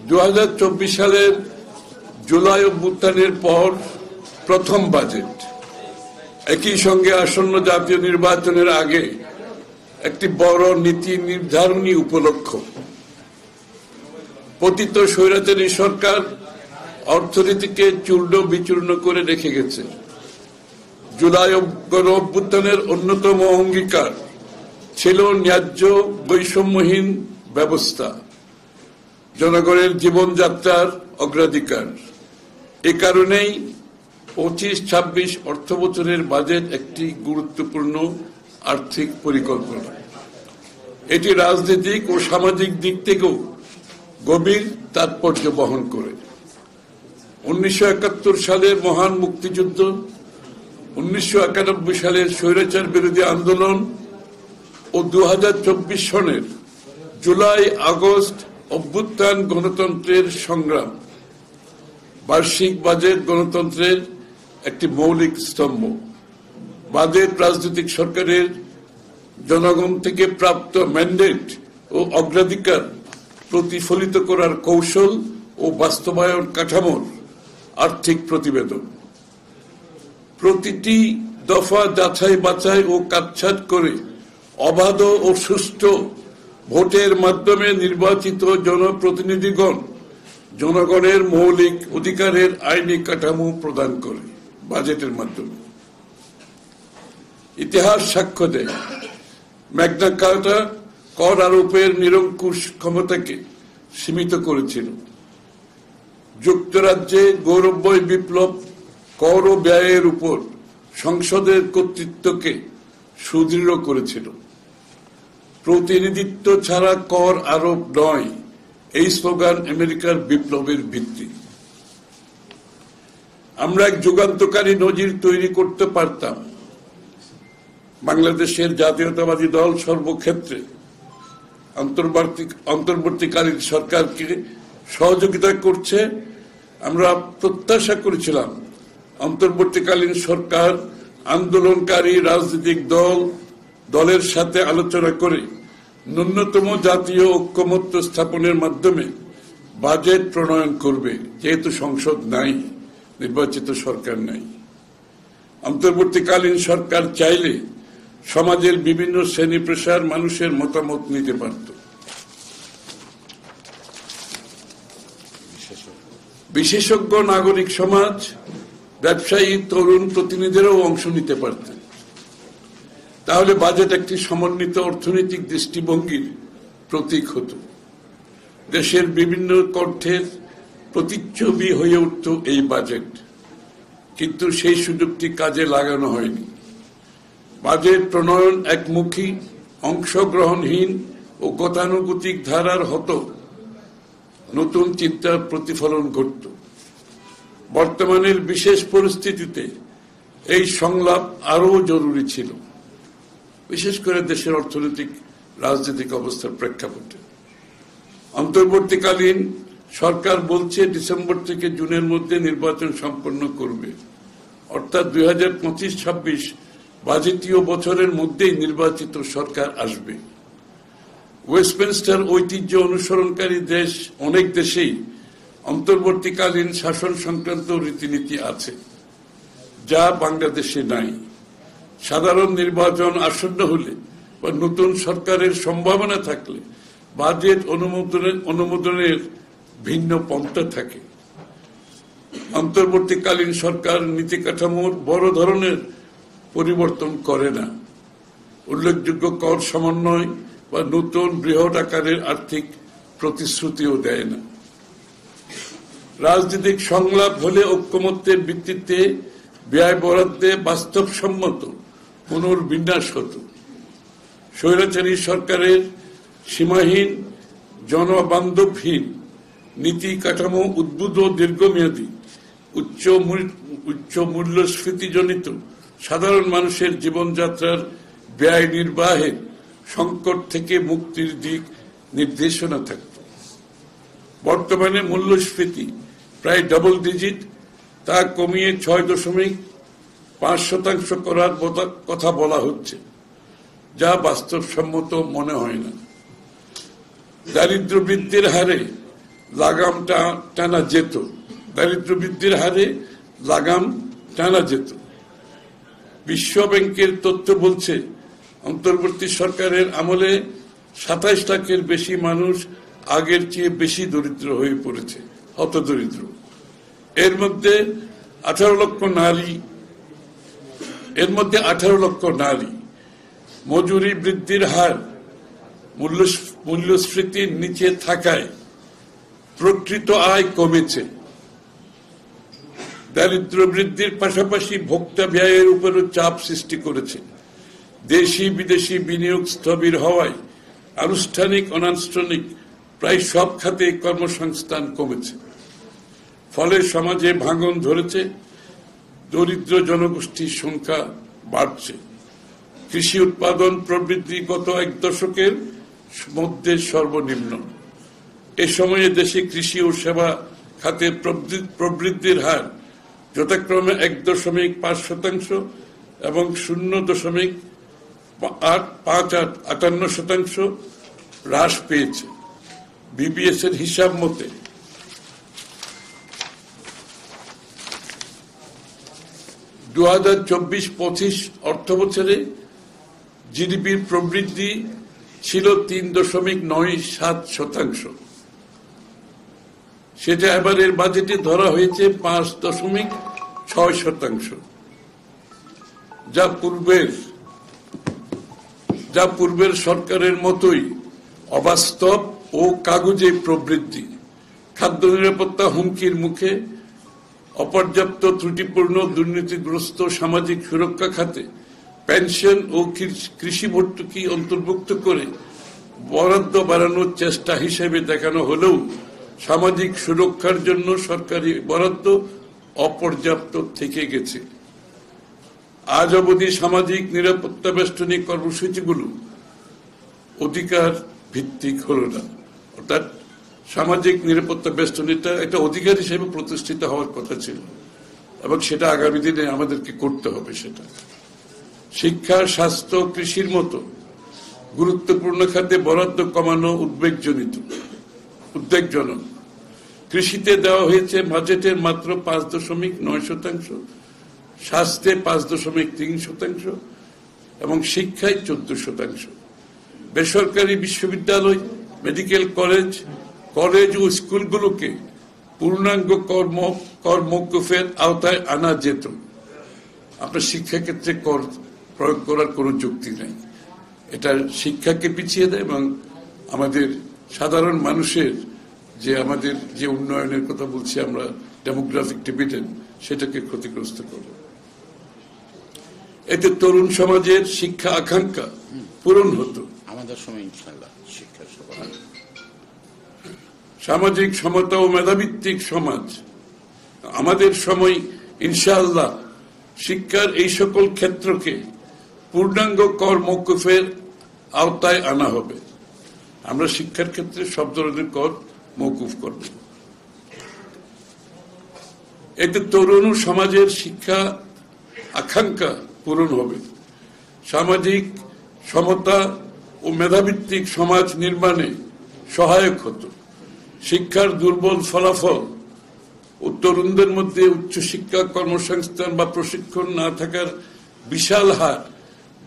2024 সালের জুলাই অভ্যুত্থানের পর প্রথম বাজেট, একই সঙ্গে আসন্ন জাতীয় নির্বাচনের আগে একটি বড় নীতি নির্ধারণী উপলক্ষ। পতিত স্বৈরাচারী সরকার অর্থনীতিকে চূর্ণ বিচূর্ণ করে রেখে গেছে। জুলাই গণঅভ্যুত্থানের অন্যতম অঙ্গীকার ছিল ন্যায্য বৈষম্যহীন ব্যবস্থা, জনগণের জীবনযাত্রার অগ্রাধিকার। এ কারণেই 25-26 অর্থবছরের বাজেট একটি গুরুত্বপূর্ণ আর্থিক পরিকল্পনা। এটি রাজনৈতিক ও সামাজিক দিক থেকেও গভীর তাৎপর্য বহন করে। 1971 সালের মহান মুক্তিযুদ্ধ, 1991 সালের স্বৈরাচার বিরোধী আন্দোলন ও 2024 সনের জুলাই আগস্ট অভ্যুত্থান গণতন্ত্রের সংগ্রাম। বার্ষিক বাজেট গণতন্ত্রের একটি মৌলিক স্তম্ভ। বাজেট রাজনৈতিক সরকারের জনগণ থেকে প্রাপ্ত ম্যান্ডেট ও অগ্রাধিকার প্রতিফলিত করার কৌশল ও বাস্তবায়ন কাঠামোর আর্থিক প্রতিবেদন। প্রতিটি দফা যাচাই বাছাই ও কাটছাঁট করে অবাধ ও সুষ্ঠু ভোটের মাধ্যমে নির্বাচিত জনপ্রতিনিধিগণ জনগণের মৌলিক অধিকারের আইনি কাঠামো প্রদান করে বাজেটের মাধ্যমে। ইতিহাস সাক্ষ্য দেয়, ম্যাগনা কার্টা কর আরোপের নিরঙ্কুশ ক্ষমতাকে সীমিত করেছিল। যুক্তরাজ্যে গৌরবময় বিপ্লব কর ও ব্যয়ের উপর সংসদের কর্তৃত্বকে সুদৃঢ় করেছিল। প্রতিনিধিত্ব ছাড়া কর আরোপ নয়, এই স্লোগান আমেরিকার বিপ্লবের ভিত্তি। আমরা এক যুগান্তকারী নজির তৈরি করতে পারতাম। বাংলাদেশের জাতীয়তাবাদী দল সর্বক্ষেত্রে অন্তর্বর্তীকালীন সরকারকে সহযোগিতা করছে। আমরা প্রত্যাশা করেছিলাম অন্তর্বর্তীকালীন সরকার আন্দোলনকারী রাজনৈতিক দলের সাথে আলোচনা করে ন্যূনতম জাতীয় ঐক্যমত্য স্থাপনের মাধ্যমে বাজেট প্রণয়ন করবে, যেহেতু সংসদ নাই, নির্বাচিত সরকার নাই। অন্তর্বর্তীকালীন সরকার চাইলে সমাজের বিভিন্ন শ্রেণী পেশার মানুষের মতামত নিতে পারত। বিশেষজ্ঞ, নাগরিক সমাজ, ব্যবসায়ী, তরুণ প্রতিনিধিরাও অংশ নিতে পারতেন। তাহলে বাজেট একটি সমন্বিত অর্থনৈতিক দৃষ্টিভঙ্গির প্রতীক হতো। দেশের বিভিন্ন কণ্ঠের প্রতিচ্ছবি হয়ে উঠত এই বাজেট, কিন্তু সেই সুযোগটি কাজে লাগানো হয়নি। বাজেট প্রণয়ন একমুখী, অংশগ্রহণহীন ও গতানুগতিক ধারার হতো। নতুন চিন্তার প্রতিফলন ঘটত। বর্তমানের বিশেষ পরিস্থিতিতে এই সংলাপ আরও জরুরি ছিল, বিশেষ করে দেশের অর্থনৈতিক রাজনৈতিক অবস্থার প্রেক্ষাপটে। অন্তর্বর্তীকালীন সরকার বলছে ডিসেম্বর থেকে জুনের মধ্যে নির্বাচন সম্পন্ন করবে, অর্থাৎ 2025-26 বাজেটীয় বছরের মধ্যেই নির্বাচিত সরকার আসবে। ওয়েস্টমিনস্টার ঐতিহ্য অনুসরণকারী দেশ অনেক দেশেই অন্তর্বর্তীকালীন শাসন সংক্রান্ত রীতিনীতি আছে, যা বাংলাদেশে নাই। সাধারণ নির্বাচন আসন্ন হলে বা নতুন সরকারের সম্ভাবনা থাকলে বাজেট অনুমোদনের ভিন্ন পন্থা থাকে। অন্তর্বর্তীকালীন সরকার নীতি কাঠামোর বড় ধরনের পরিবর্তন করে না। উল্লেখযোগ্য কর সমন্বয় বা নতুন বৃহৎ আকারের আর্থিক প্রতিশ্রুতিও দেয় না। রাজনৈতিক সংলাপ হলে ঐক্যমত্যের ভিত্তিতে ব্যয় বরাদ্দে বাস্তবসম্মত পুনর্বিন্যাস হতো। স্বৈরাচারী সরকারের সীমাহীন, জনবান্ধবহীন নীতি কাঠামো উদ্ভূত দীর্ঘমেয়াদী উচ্চ মূল্যস্ফীতিজনিত সাধারণ মানুষের জীবনযাত্রার ব্যয় নির্বাহের সংকট থেকে মুক্তির দিক নির্দেশনা থাকত। বর্তমানে মূল্যস্ফীতি প্রায় ডাবল ডিজিট, তা কমিয়ে 6.5% করার কথা বলা হচ্ছে, যা বাস্তবসম্মত মনে হয় না। দারিদ্র্য বৃদ্ধির হারে লাগাম টানা যেত, দারিদ্র বৃদ্ধির হারে লাগাম টানা যেত। বিশ্ব ব্যাংকের তথ্য বলছে অন্তর্বর্তী সরকারের আমলে ২৭ লাখের বেশি মানুষ আগের চেয়ে বেশি দরিদ্র হয়ে পড়েছে, হতদরিদ্র। এর মধ্যে 18 লক্ষ নারী। মজুরি বৃদ্ধির হার মূল্যস্ফীতির নিচে থাকায় প্রকৃত আয় কমেছে। দারিদ্র বৃদ্ধির পাশাপাশি ভোক্তা ব্যয়ের উপরও চাপ সৃষ্টি করেছে। দেশি বিদেশি বিনিয়োগ স্থবির হওয়ায় আনুষ্ঠানিক অনানুষ্ঠানিক প্রায় সব খাতে কর্মসংস্থান কমেছে। ফলে সমাজে ভাঙন ধরেছে, দরিদ্র জনগোষ্ঠীর সংখ্যা বাড়ছে। কৃষি উৎপাদন প্রবৃদ্ধি গত 1 দশকের মধ্যে সর্বনিম্ন। এ সময়ে দেশে কৃষি ও সেবা খাতের প্রবৃদ্ধির হার যথাক্রমে 1.5% এবং 0.58% হ্রাস পেয়েছে। বিবিএস এর হিসাব মতে 2024-25 অর্থবছরে জিডিপির প্রবৃদ্ধি ছিল 3.97%। সেটা এবারের বাজেটে ধরা হয়েছে 5.6%, যা পূর্বের সরকারের মতোই অবাস্তব ও কাগুজে প্রবৃদ্ধি। খাদ্য নিরাপত্তা হুমকির মুখে, অপর্যাপ্ত ত্রুটিপূর্ণ দুর্নীতিগ্রস্ত সামাজিক সুরক্ষা খাতে পেনশন ও কৃষি ভর্তুকি অন্তর্ভুক্ত করে বরাদ্দ বাড়ানোর চেষ্টা হিসেবে দেখানো হলেও সামাজিক সুরক্ষার জন্য সরকারি বরাদ্দ অপর্যাপ্ত থেকে গেছে। আজ অবধি সামাজিক নিরাপত্তা বেষ্টনী কর্মসূচিগুলো অধিকার ভিত্তিক হল না। অর্থাৎ সামাজিক নিরাপত্তা বেষ্টনীটা একটা অধিকার হিসেবে প্রতিষ্ঠিত হওয়ার কথা ছিল এবং সেটা আগামী দিনে আমাদেরকে করতে হবে। সেটা শিক্ষা, স্বাস্থ্য, কৃষির মতো গুরুত্বপূর্ণ খাতে বরাদ্দ কমানো উদ্বেগজনক। কৃষিতে দেওয়া হয়েছে বাজেটের মাত্র 5.9%, স্বাস্থ্যে 5.3% এবং শিক্ষায় 14%। বেসরকারি বিশ্ববিদ্যালয়, মেডিকেল কলেজ ও স্কুলগুলোকে পূর্ণাঙ্গ কর মওকুফের আওতায় আনা যেত। আপনার শিক্ষাক্ষেত্রে কর প্রয়োগ করার কোনো যুক্তি নেই। এটা শিক্ষাকে পিছিয়ে দেয় এবং আমাদের সাধারণ মানুষের আমাদের যে উন্নয়নের কথা বলছি আমরা, ডেমোগ্রাফিক ডিভিডেন্ড, সেটাকে ক্ষতিগ্রস্ত করে। এতে তরুণ সমাজের শিক্ষা আকাঙ্ক্ষা পূরণ হতো। আমাদের সময় ইনশাআল্লাহ শিক্ষা সামাজিক সমতা ও মেধাভিত্তিক সমাজ। আমাদের সময় ইনশাআল্লাহ শিক্ষার এই সকল ক্ষেত্রকে পূর্ণাঙ্গ কর মওকুফের আওতায় আনা হবে। আমরা শিক্ষার ক্ষেত্রে সব ধরনের কর মওকুফ করব। এতে তরুণ সমাজের শিক্ষা আকাঙ্ক্ষা পূরণ হবে, সামাজিক সমতা ও মেধাভিত্তিক সমাজ নির্মাণে সহায়ক হতো। শিক্ষার দুর্বল ফলাফল ও তরুণদের মধ্যে উচ্চশিক্ষা, কর্মসংস্থান বা প্রশিক্ষণ না থাকার বিশাল হার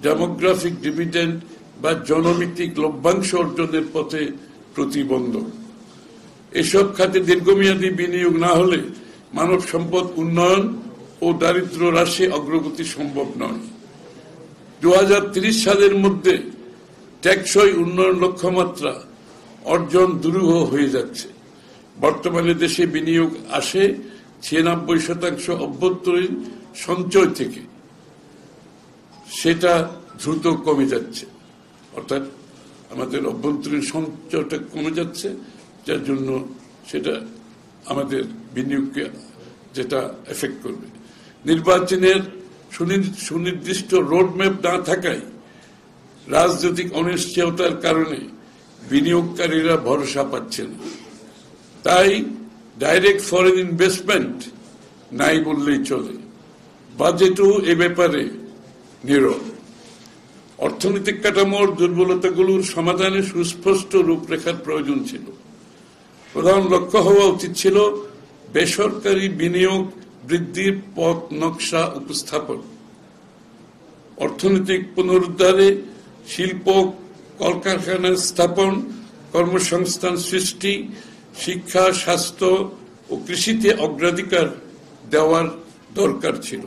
ডেমোগ্রাফিক ডিভিডেন্ড বা জনভিত্তিক লভ্যাংশ অর্জনের পথে প্রতিবন্ধক। এসব খাতে দীর্ঘমেয়াদী বিনিয়োগ না হলে মানব সম্পদ উন্নয়ন ও দারিদ্র হ্রাসে অগ্রগতি সম্ভব নয়। 2030 সালের মধ্যে টেকসই উন্নয়ন লক্ষ্যমাত্রা অর্জন দুরূহ হয়ে যাচ্ছে। বর্তমানে দেশে বিনিয়োগ আসে 96% অভ্যন্তরীণ সঞ্চয় থেকে, সেটা দ্রুত কমে যাচ্ছে। অর্থাৎ আমাদের অভ্যন্তরীণ সঞ্চয়টা কমে যাচ্ছে, যার জন্য সেটা আমাদের বিনিয়োগকে যেটা এফেক্ট করবে। নির্বাচনের সুনির্দিষ্ট রোডম্যাপ না থাকায় রাজনৈতিক অনিশ্চয়তার কারণে বিনিয়োগকারীরা ভরসা পাচ্ছেন। তাই ডাইরেক্ট ফরেন ইনভেস্টমেন্ট নাই বললেই চলে। বাজেটও এ ব্যাপারে নীরব। অর্থনৈতিক কাঠামোর দুর্বলতাগুলোর সমাধানে সুস্পষ্ট রূপরেখার প্রয়োজন ছিল। প্রধান লক্ষ্য হওয়া উচিত ছিল বেসরকারি বিনিয়োগ বৃদ্ধির পথ নকশা উপস্থাপন, অর্থনৈতিক পুনরুদ্ধারে শিল্প কলকারখানা স্থাপন, কর্মসংস্থান সৃষ্টি, শিক্ষা, স্বাস্থ্য ও কৃষিতে অগ্রাধিকার দেওয়ার দরকার ছিল।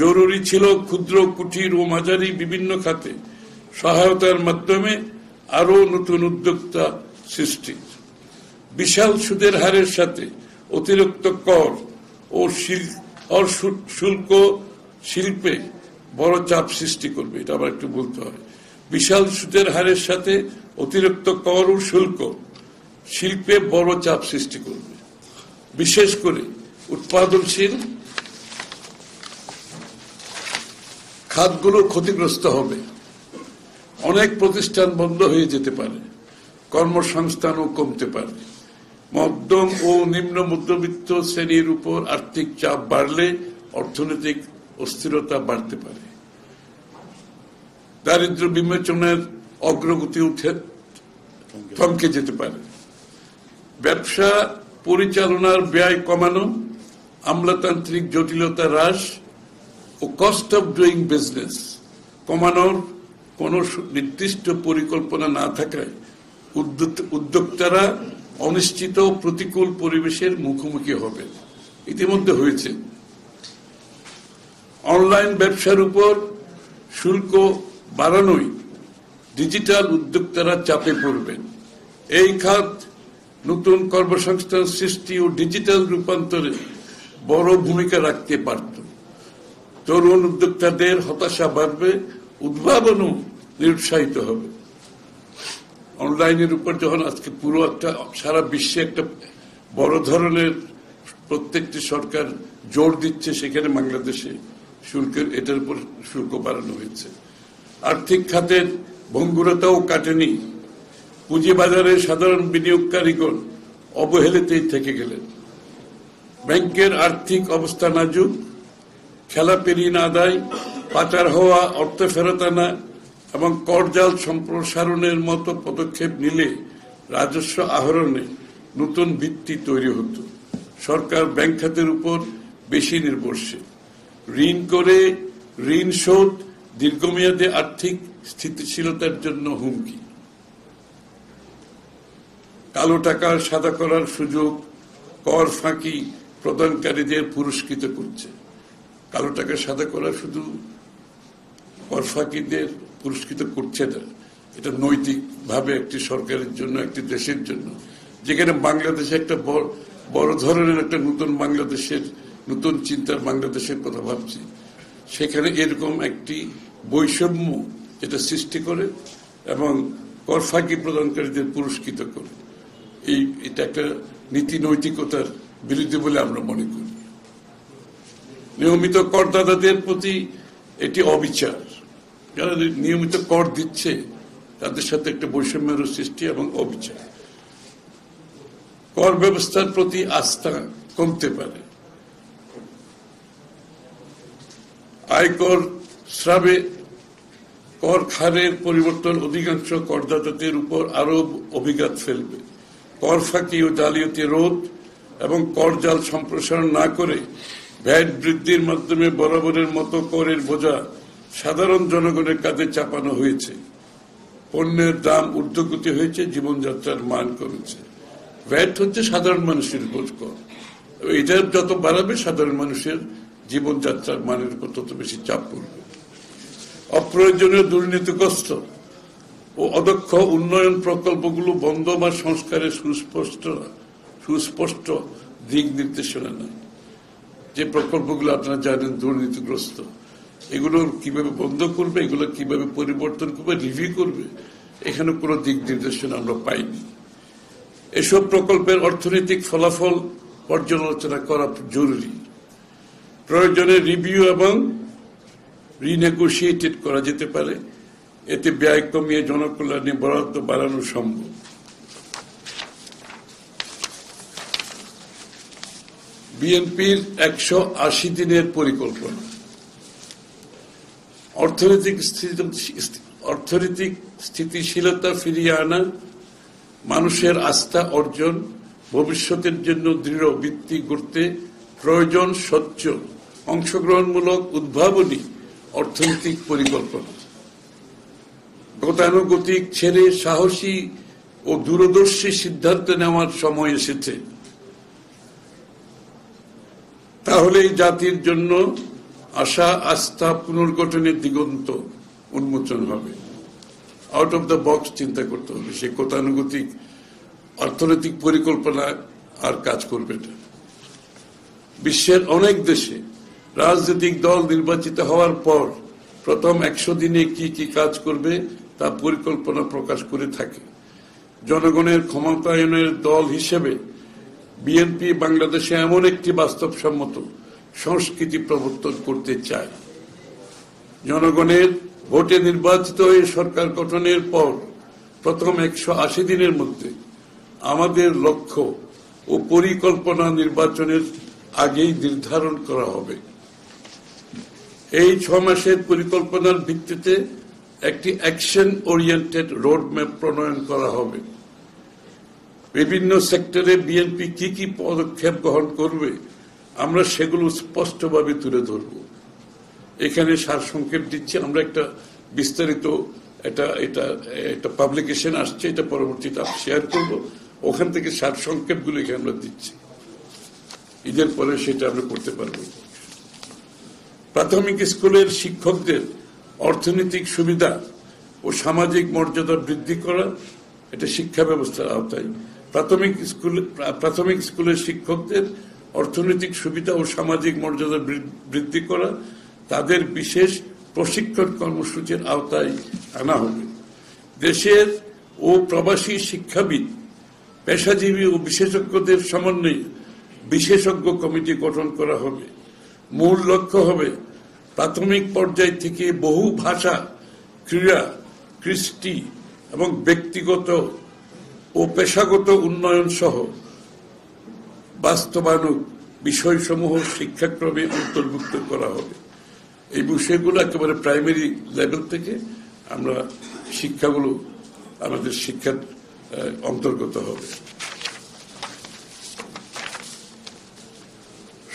জরুরি ছিল ক্ষুদ্র, কুটির ও মাঝারি বিভিন্ন খাতে সহায়তার মাধ্যমে আরো নতুন উদ্যোক্তা সৃষ্টি। বিশাল সুদের হারের সাথে অতিরিক্ত কর ও শুল্ক শিল্পে বড় চাপ সৃষ্টি করবে, এটা আবার একটু বলতে হয়। বিশাল সুদের হারের সাথে অতিরিক্ত কর ও শুল্ক শিল্পে বড় চাপ সৃষ্টি করবে। বিশেষ করে উৎপাদনশীল খাতগুলো ক্ষতিগ্রস্ত হবে। অনেক প্রতিষ্ঠান বন্ধ হয়ে যেতে পারে, কর্মসংস্থানও কমতে পারে। মধ্যম ও নিম্ন মধ্যবিত্ত শ্রেণীর উপর আর্থিক চাপ বাড়লে অর্থনৈতিক অস্থিরতা বাড়তে পারে। দারিদ্র বিমোচনের অগ্রগতি থমকে যেতে পারে। ব্যবসা পরিচালনার ব্যয় কমানো, আমলাতান্ত্রিক জটিলতা হ্রাস ও কস্ট অফ ডুইং বিজনেস কমানোর কোন নির্দিষ্ট পরিকল্পনা না থাকায় উদ্যোক্তারা অনিশ্চিত প্রতিকূল পরিবেশের মুখোমুখি হবে। ইতিমধ্যে হয়েছে। অনলাইন ব্যবসার উপর শুল্ক বাড়ানোয় ডিজিটাল উদ্যোক্তারা চাপে পড়বেন। এই খাত নতুন কর্মসংস্থান সৃষ্টি ও ডিজিটাল রূপান্তরে বড় ভূমিকা রাখতে পারত। তরুণ উদ্যোক্তাদের হতাশা বাড়বে, উদ্ভাবনও নিরুৎসাহিত হবে। অনলাইনের উপর যখন আজকে পুরো একটা সারা বিশ্বে একটা বড় ধরনের প্রত্যেকটি সরকার জোর দিচ্ছে, সেখানে বাংলাদেশে এটার উপর শুল্ক বাড়ানো হয়েছে। আর্থিক খাতের ভঙ্গুরতাও কাটেনি। পুঁজিবাজারে সাধারণ বিনিয়োগকারীগণ অবহেলিতেই থেকে গেলেন। ব্যাংকের আর্থিক অবস্থা নাজুক, খেলাপি ঋণ আদায়, পাচার হওয়া অর্থ ফেরত আনা এবং করজাল সম্প্রসারণের মতো পদক্ষেপ নিলে রাজস্ব আহরণে নতুন ভিত্তি তৈরি হতো। সরকার ব্যাংক খাতের উপর বেশি নির্ভরশীল। ঋণ করে ঋণ শোধ দীর্ঘমেয়াদে আর্থিক স্থিতিশীলতার জন্য হুমকি। কালো টাকা সাদা করার সুযোগ কর ফাঁকি প্রদানকারীদের পুরস্কৃত করছে। কালো টাকা সাদা করা শুধু কর ফাঁকিদের পুরস্কৃত করছে না, এটা নৈতিকভাবে একটি সরকারের জন্য, একটি দেশের জন্য, যেখানে বাংলাদেশে একটা বড় ধরনের একটা নতুন বাংলাদেশের, নতুন চিন্তার বাংলাদেশের কথা ভাবছি, সেখানে এরকম একটি বৈষম্য যেটা সৃষ্টি করে এবং কর ফাঁকি প্রদানকারীদের পুরস্কৃত করে, এটা একটা নীতি নৈতিকতার বিরুদ্ধে বলে আমরা মনে করি। নিয়মিত করদাতাদের প্রতি এটি অবিচার। যারা নিয়মিত কর দিচ্ছে তাদের সাথে একটা বৈষম্যের সৃষ্টি এবং অবিচার। কর ব্যবস্থার প্রতি আস্থা কমতে পারে। আয়কর স্রাবে কর হারের পরিবর্তন অধিকাংশ করদাতাদের উপর আরো অভিঘাত ফেলবে। কর ফাঁকি ও জালিয়াতি রোধ এবং করজাল সম্প্রসারণ না করে ভ্যাট বৃদ্ধির মাধ্যমে বরাবরের মতো করের বোঝা সাধারণ জনগণের কাঁধে চাপানো হয়েছে। পণ্যের দাম ঊর্ধ্বগতি হয়েছে, জীবনযাত্রার মান কমেছে। ভ্যাট হচ্ছে সাধারণ মানুষের উপর কর, এটা যত বাড়াবে সাধারণ মানুষের জীবনযাত্রার মানের উপর তত বেশি চাপ পড়বে। অপ্রয়োজনীয় দুর্নীতিগ্রস্ত ও অদক্ষ উন্নয়ন প্রকল্পগুলো বন্ধ বা সংস্কারের সুস্পষ্ট দিক নির্দেশনা নেই। যে প্রকল্পগুলো আপনারা জানেন দুর্নীতিগ্রস্ত, এগুলো কিভাবে বন্ধ করবে, এগুলো কিভাবে পরিবর্তন করবে, রিভিউ করবে, এখানে কোনো দিক নির্দেশনা আমরা পাইনি। এসব প্রকল্পের অর্থনৈতিক ফলাফল পর্যালোচনা করা জরুরি। প্রয়োজনে রিভিউ এবং রিনেগোশিয়েটেড করা যেতে পারে, এতে ব্যয় কমিয়ে জনকল্যাণে বরাদ্দ বাড়ানো সম্ভব। বিএনপির 180 দিনের পরিকল্পনা। অর্থনৈতিক স্থিতিশীলতা ফিরিয়ে আনা, মানুষের আস্থা অর্জন, ভবিষ্যতের জন্য দৃঢ় ভিত্তি গড়তে প্রয়োজন স্বচ্ছ, অংশগ্রহণমূলক, উদ্ভাবনী অর্থনৈতিক পরিকল্পনা। গতানুগতিক ছেড়ে সাহসী ও দূরদর্শী সিদ্ধান্ত নেওয়ার সময় এসেছে। তাহলেই জাতির জন্য আশা, আস্থা, পুনর্গঠনের দিগন্ত উন্মোচন হবে। আউট অফ দ্য বক্স চিন্তা করতে হবে। সে গতানুগতিক অর্থনৈতিক পরিকল্পনা আর কাজ করবে না। বিশ্বের অনেক দেশে রাজনৈতিক দল নির্বাচিত হওয়ার পর প্রথম 100 দিনে কি কি কাজ করবে তা পরিকল্পনা প্রকাশ করে থাকে। জনগণের ক্ষমতায়নের দল হিসেবে বিএনপি বাংলাদেশে এমন একটি বাস্তবসম্মত সংস্কৃতি প্রবর্তন করতে চায়। জনগণের ভোটে নির্বাচিত হয়ে সরকার গঠনের পর প্রথম 180 দিনের মধ্যে আমাদের লক্ষ্য ও পরিকল্পনা নির্বাচনের আগেই নির্ধারণ করা হবে। এই 6 মাসের পরিকল্পনার ভিত্তিতে একটি অ্যাকশন ওরিয়েন্টেড রোডম্যাপ প্রণয়ন করা হবে। বিভিন্ন সেক্টরে বিএনপি কি কি পদক্ষেপ গ্রহণ করবে আমরা সেগুলো স্পষ্টভাবে তুলে ধরব। এখানে সারসংক্ষেপ দিচ্ছি। আমরা একটা বিস্তারিত এটা পাবলিকেশন আসছে, এটা পরবর্তীতে শেয়ার করব। ওখান থেকে সারসংক্ষেপগুলো এখানে আমরা দিচ্ছি। ঈদের পরে সেটা আমরা করতে পারব। প্রাথমিক স্কুলের শিক্ষকদের অর্থনৈতিক সুবিধা ও সামাজিক মর্যাদা বৃদ্ধি করা, এটা শিক্ষা ব্যবস্থার আওতায়। প্রাথমিক স্কুলের শিক্ষকদের অর্থনৈতিক সুবিধা ও সামাজিক মর্যাদা বৃদ্ধি করা তাদের বিশেষ প্রশিক্ষণ কর্মসূচির আওতায় আনা হবে। দেশের ও প্রবাসী শিক্ষাবিদ, পেশাজীবী ও বিশেষজ্ঞদের সমন্বয়ে বিশেষজ্ঞ কমিটি গঠন করা হবে। মূল লক্ষ্য হবে প্রাথমিক পর্যায় থেকে বহু ভাষা, ক্রীড়া, কৃষ্টি এবং ব্যক্তিগত ও পেশাগত উন্নয়ন সহ বাস্তবায়ন বিষয়সমূহ শিক্ষাক্রমে অন্তর্ভুক্ত করা হবে। এই বিষয়গুলো একেবারে প্রাইমারি লেভেল থেকে আমরা শিক্ষাগুলো আমাদের শিক্ষার অন্তর্গত হবে।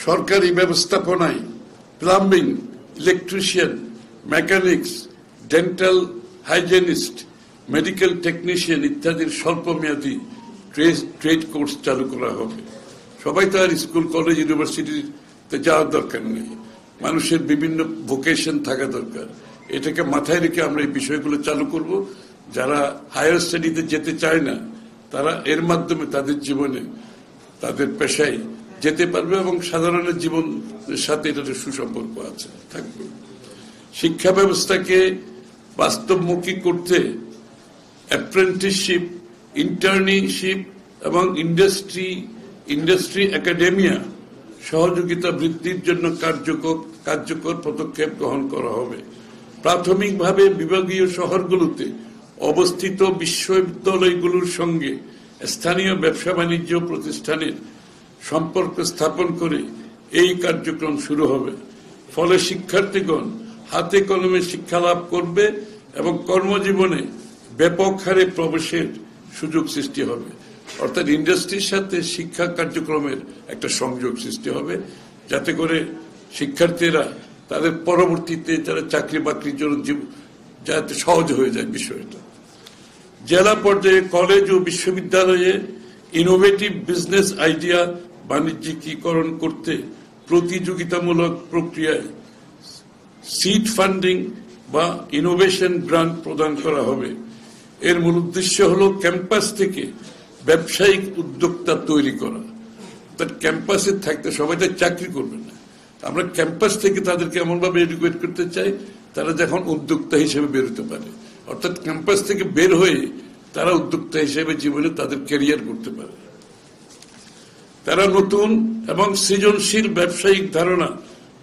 সরকারি ব্যবস্থাপনায় plumbing, electrician, mechanics, dental hygienist, medical technician ইত্যাদির স্বল্পমেয়াদী ট্রেড কোর্স চালু করা হবে। সবাই তো আর স্কুল, কলেজ, ইউনিভার্সিটিতে যাওয়ার দরকার নেই। মানুষের বিভিন্ন ভোকেশন থাকা দরকার। এটাকে মাথায় রেখে আমরা এই বিষয়গুলো চালু করব। যারা হায়ার স্টাডিতে যেতে চায় না তারা এর মাধ্যমে তাদের জীবনে, তাদের পেশায় যেতে পারবে এবং সাধারণের জীবনের সাথে এটার সুসম্পর্ক আছে থাকবে। শিক্ষা ব্যবস্থাকে বাস্তবমুখী করতে অ্যাপ্রেন্টিসশিপ, ইন্টার্নশিপ এবং ইন্ডাস্ট্রি একাডেমিয়া সহযোগিতা বৃদ্ধির জন্য কার্যকর পদক্ষেপ গ্রহণ করা হবে। প্রাথমিকভাবে বিভাগীয় শহরগুলোতে অবস্থিত বিশ্ববিদ্যালয়গুলোর সঙ্গে স্থানীয় ব্যবসা বাণিজ্য প্রতিষ্ঠানের সম্পর্ক স্থাপন করে এই কার্যক্রম শুরু হবে। ফলে শিক্ষার্থীগণ হাতে কলমে শিক্ষা লাভ করবে এবং কর্মজীবনে ব্যাপক হারে প্রবেশের সুযোগ সৃষ্টি হবে। অর্থাৎ ইন্ডাস্ট্রির সাথে শিক্ষা কার্যক্রমের একটা সংযোগ সৃষ্টি হবে, যাতে করে শিক্ষার্থীরা তাদের পরবর্তীতে যারা চাকরি বাকরির জন্য যাতে সহজ হয়ে যায় বিষয়টা। জেলা পর্যায়ে কলেজ ও বিশ্ববিদ্যালয়ে ইনোভেটিভ বিজনেস আইডিয়া বাণিজ্যিকীকরণ করতে প্রতিযোগিতামূলক প্রক্রিয়ায় সিড ফান্ডিং বা ইনোভেশন গ্রান্ট প্রদান করা হবে। এর মূল উদ্দেশ্য হল ক্যাম্পাস থেকে ব্যবসায়িক উদ্যোক্তা তৈরি করা। অর্থাৎ ক্যাম্পাসে থাকতে সবাই তো চাকরি করবে না, আমরা ক্যাম্পাস থেকে তাদেরকে এমনভাবে এডুকেট করতে চাই তারা যখন উদ্যোক্তা হিসেবে বেরোতে পারে। অর্থাৎ ক্যাম্পাস থেকে বের হয়ে তারা উদ্যোক্তা হিসেবে জীবনে তাদের ক্যারিয়ার করতে পারে। তারা নতুন এবং সৃজনশীল ব্যবসায়িক ধারণা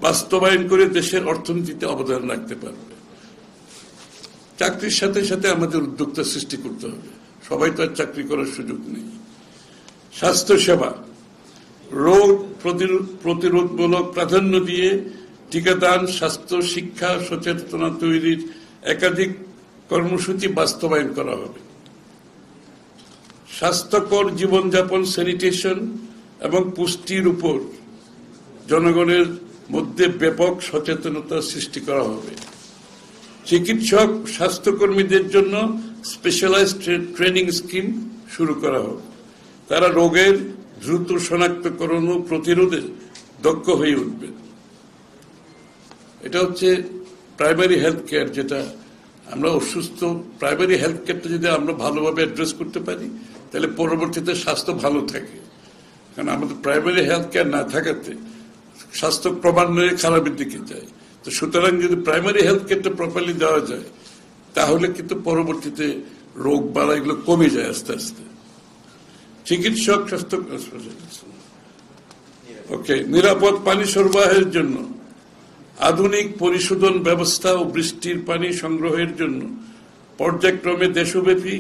বাস্তবায়ন করে দেশের অর্থনীতিতে অবদান রাখতে পারবে। চাকরির সাথে সাথে আমাদের উদ্যোক্তা সৃষ্টি করতে হবে, সবাই তো আর চাকরি করার সুযোগ নেই। স্বাস্থ্যসেবা, রোগ প্রতিরোধমূলক প্রাধান্য দিয়ে টিকাদান, স্বাস্থ্য শিক্ষা সচেতনতা তৈরির একাধিক কর্মসূচি বাস্তবায়ন করা হবে। স্বাস্থ্যকর জীবনযাপন, স্যানিটেশন এবং পুষ্টির উপর জনগণের মধ্যে ব্যাপক সচেতনতা সৃষ্টি করা হবে। চিকিৎসক স্বাস্থ্যকর্মীদের জন্য স্পেশালাইজড ট্রেনিং স্কিম শুরু করা হবে। তারা রোগের দ্রুত শনাক্তকরণ ও প্রতিরোধে দক্ষ হয়ে উঠবে। এটা হচ্ছে প্রাইমারি হেলথ কেয়ার, যেটা আমরা অসুস্থ প্রাইমারি হেলথ কেয়ারটা যদি আমরা ভালোভাবে অ্যাড্রেস করতে পারি তাহলে পরবর্তীতে স্বাস্থ্য ভালো থাকে। কারণ আমাদের প্রাইমারি হেলথ কেয়ার না থাকাতে স্বাস্থ্য ক্রমান্বয়ে খারাপের দিকে যায়। তো সুতরাং যদি প্রাইমারি হেলথ কেয়ারটা প্রপারলি দেওয়া যায় তাহলে কিন্তু পরবর্তীতে রোগ বাড়া এগুলো কমে যায় আস্তে আস্তে। চিকিৎসক স্বাস্থ্য নিরাপদ পানি সরবরাহের জন্য আধুনিক পরিশোধন ব্যবস্থা ও বৃষ্টির পানি সংগ্রহের জন্য পর্যায়ক্রমে দেশব্যাপী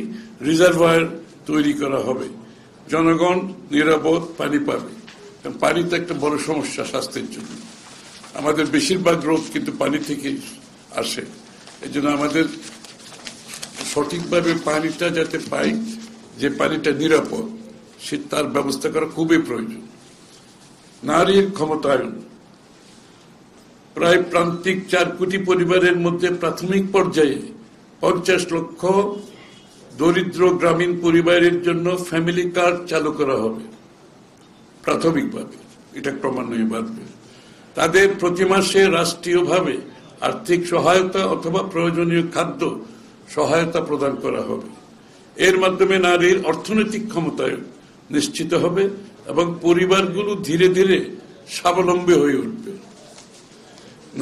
রিজার্ভার তৈরি করা হবে। জনগণ নিরাপদ পানি পাবে। পানি তো একটা বড় সমস্যা স্বাস্থ্যের জন্য। আমাদের বেশিরভাগ রোগ কিন্তু পানি থেকে আসে। এই জন্য আমাদের সঠিকভাবে পানিটা যাতে পাই, যে পানিটা নিরাপদ, সে তার ব্যবস্থা করা খুবই প্রয়োজন। নারীর ক্ষমতায়ন। প্রায় প্রান্তিক 4 কোটি পরিবারের মধ্যে প্রাথমিক পর্যায়ে 50 লক্ষ দরিদ্র গ্রামীণ পরিবারের জন্য ফ্যামিলি কার্ড চালু করা হবে প্রাথমিকভাবে। এটা ক্রমান্বয়ে বাড়বে। তাদের প্রতি মাসে রাষ্ট্রীয়ভাবে আর্থিক সহায়তা অথবা প্রয়োজনীয় খাদ্য সহায়তা প্রদান করা হবে। এর মাধ্যমে নারীর অর্থনৈতিক ক্ষমতায়ন নিশ্চিত হবে এবং পরিবারগুলো ধীরে ধীরে স্বাবলম্বী হয়ে উঠবে।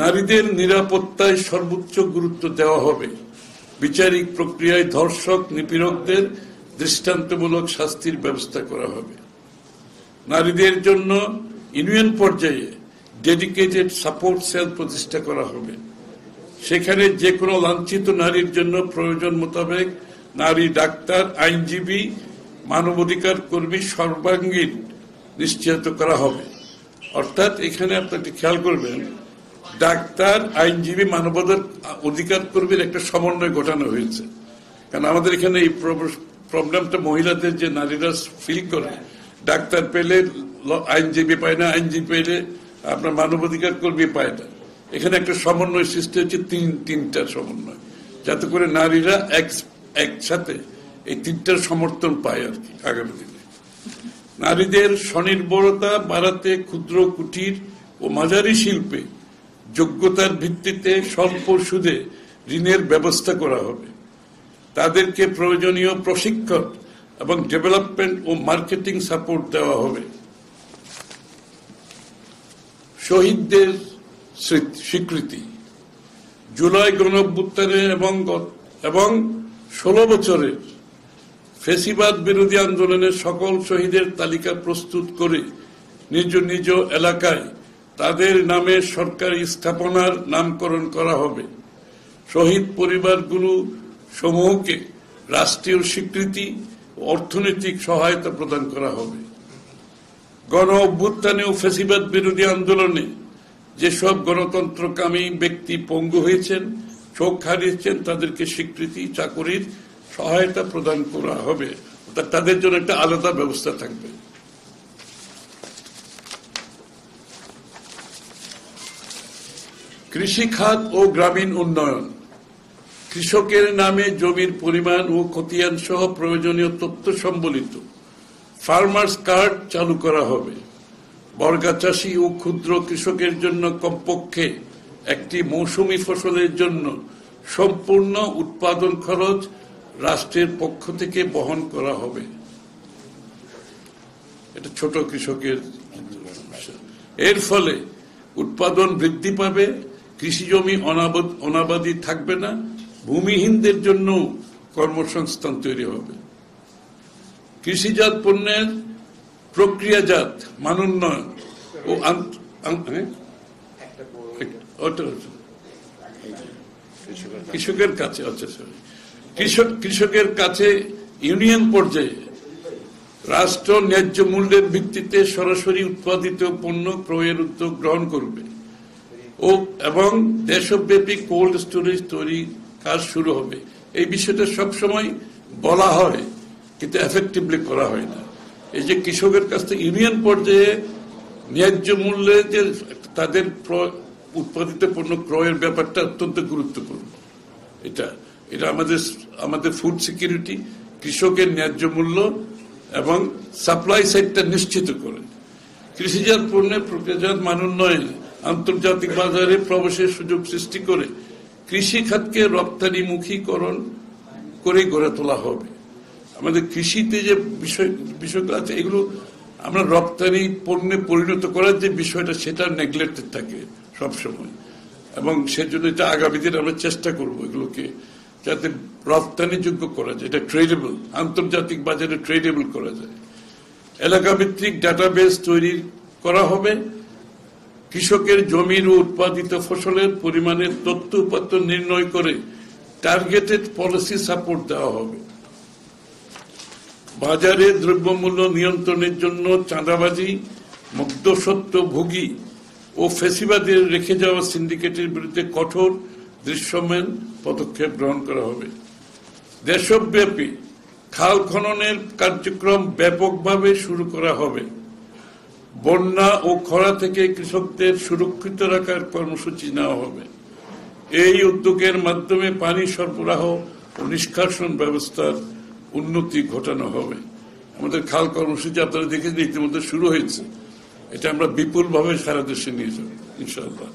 নারীদের নিরাপত্তায় সর্বোচ্চ গুরুত্ব দেওয়া হবে। বিচারিক প্রক্রিয়ায় ধর্ষক নিপীড়কদের দৃষ্টান্তমূলক শাস্তির ব্যবস্থা করা হবে। নারীদের জন্য ইউনিয়ন পর্যায়ে ডেডিকেটেড সাপোর্ট সেল প্রতিষ্ঠা করা হবে। সেখানে যে কোনো লাঞ্ছিত নারীর জন্য প্রয়োজন মোতাবেক নারী ডাক্তার, আইনজীবী, মানবাধিকার কর্মী সর্বাঙ্গীন নিশ্চিত করা হবে। অর্থাৎ এখানে আপনি খেয়াল করবেন, ডাক্তার, আইনজীবী, মানবাধিকার কর্মীর একটা সমন্বয় ঘটানো হয়েছে। কারণ আমাদের এখানে এই প্রবলেমটা মহিলাদের, যে নারীরা ফিল করে ডাক্তার পেলে আইনজীবী পায় না, আইনজীবী পেলে আপনার মানবাধিকার কর্মী পায় না। এখানে একটা সমন্বয় সৃষ্টি হচ্ছে, তিনটার সমন্বয়, যাতে করে নারীরা একসাথে এই তিনটার সমর্থন পায় আর কি আগামী দিনে। নারীদের স্বনির্ভরতা বাড়াতে ক্ষুদ্র, কুটির ও মাঝারি শিল্পে যোগ্যতার ভিত্তিতে স্বল্প সুদে ঋণের ব্যবস্থা করা হবে। তাদেরকে প্রয়োজনীয় প্রশিক্ষণ এবং ডেভেলপমেন্ট ও মার্কেটিং সাপোর্ট দেওয়া হবে। শহীদদের স্বীকৃতি। জুলাই গণঅভ্যুত্থানে এবং 16 বছরের ফ্যাসিবাদ বিরোধী আন্দোলনের সকল শহীদের তালিকা প্রস্তুত করে নিজ নিজ এলাকায় তাদের নামে সরকারি স্থাপনার নামকরণ করা হবে। শহীদ পরিবারগুলো সমূহকে রাষ্ট্রীয় স্বীকৃতি ও অর্থনৈতিক সহায়তা প্রদান করা হবে। গণ অভ্যুত্থানে ও ফ্যাসিবাদ বিরোধী আন্দোলনে যেসব গণতন্ত্রকামী ব্যক্তি পঙ্গু হয়েছেন, চোখ হারিয়েছেন, তাদেরকে স্বীকৃতি, চাকরির সহায়তা প্রদান করা হবে। অর্থাৎ তাদের জন্য একটা আলাদা ব্যবস্থা থাকবে। কৃষি খাত ও গ্রামীণ উন্নয়ন। কৃষকের নামে জমির পরিমাণ ও খতিয়ান সহ প্রয়োজনীয় তথ্য সম্বলিত ফার্মার্স কার্ড চালু করা হবে। বর্গা চাষী ও ক্ষুদ্র কৃষকের জন্য কমপক্ষে একটি মৌসুমী ফসলের জন্য সম্পূর্ণ উৎপাদন খরচ রাষ্ট্রের পক্ষ থেকে বহন করা হবে। এটা ছোট কৃষকের। এর ফলে উৎপাদন বৃদ্ধি পাবে, কৃষি জমি অনাবাদি থাকবে না, ভূমিহীনদের জন্য কর্মসংস্থান তৈরি হবে। কৃষিজাত পণ্যের প্রক্রিয়াজাত মানোন্নয়ন ও কৃষকের কাছে কৃষকের কাছে ইউনিয়ন পর্যায়ে রাষ্ট্র ন্যায্য মূল্যের ভিত্তিতে সরাসরি উৎপাদিত পণ্য ক্রয়ের উদ্যোগ গ্রহণ করবে এবং দেশব্যাপী কোল্ড স্টোরেজ তৈরি কাজ শুরু হবে। এই বিষয়টা সবসময় বলা হয়, কিন্তু এফেক্টিভলি করা হয় না। এই যে কৃষকের কাছ থেকে ইউনিয়ন পর্যায়ে ন্যায্য মূল্যে যে তাদের উৎপাদিত পণ্য ক্রয়ের ব্যাপারটা অত্যন্ত গুরুত্বপূর্ণ। এটা এটা আমাদের ফুড সিকিউরিটি, কৃষকের ন্যায্য মূল্য এবং সাপ্লাই সাইডটা নিশ্চিত করে কৃষিজাত পণ্যের প্রক্রিয়াজাত মান উন্নয়নে আন্তর্জাতিক বাজারে প্রবেশের সুযোগ সৃষ্টি করে কৃষি খাতকে রপ্তানিমুখীকরণ করে গড়ে তোলা হবে। আমাদের কৃষিতে যে বিষয়গুলো আছে এগুলো আমরা রপ্তানি পণ্যে পরিণত করার যে বিষয়টা সেটা নেগলেক্টেড থাকে সবসময়, এবং সেজন্য এটা আগামী দিনে আমরা চেষ্টা করব এগুলোকে যাতে রপ্তানিযোগ্য করা যায়, এটা ট্রেডেবল, আন্তর্জাতিক বাজারে ট্রেডেবল করা যায়। এলাকা ভিত্তিক ডাটাবেস তৈরি করা হবে, কৃষকের জমির ও উৎপাদিত ফসলের পরিমাণের তথ্য উপাত্ত নির্ণয় করে টার্গেটেড পলিসি সাপোর্ট দেওয়া হবে। বাজারে দ্রব্যমূল্য নিয়ন্ত্রণের জন্য চাঁদাবাজি, মধ্যস্বত্বভোগী ও ফ্যাসিবাদের রেখে যাওয়া সিন্ডিকেটের বিরুদ্ধে কঠোর দৃশ্যমান পদক্ষেপ গ্রহণ করা হবে। দেশব্যাপী খাল খননের কার্যক্রম ব্যাপকভাবে শুরু করা হবে। বন্যা ও খরা থেকে কৃষকদের সুরক্ষিত রাখার কর্মসূচি নেওয়া হবে। এই উদ্যোগের মাধ্যমে পানি সরবরাহ ও নিষ্কাশন ব্যবস্থার উন্নতি ঘটানো হবে। আমাদের খাল কর্মসূচি আপনারা দেখেছেন ইতিমধ্যে শুরু হয়েছে, এটা আমরা বিপুলভাবে সারা দেশে নিয়ে যাব ইনশাআল্লাহ।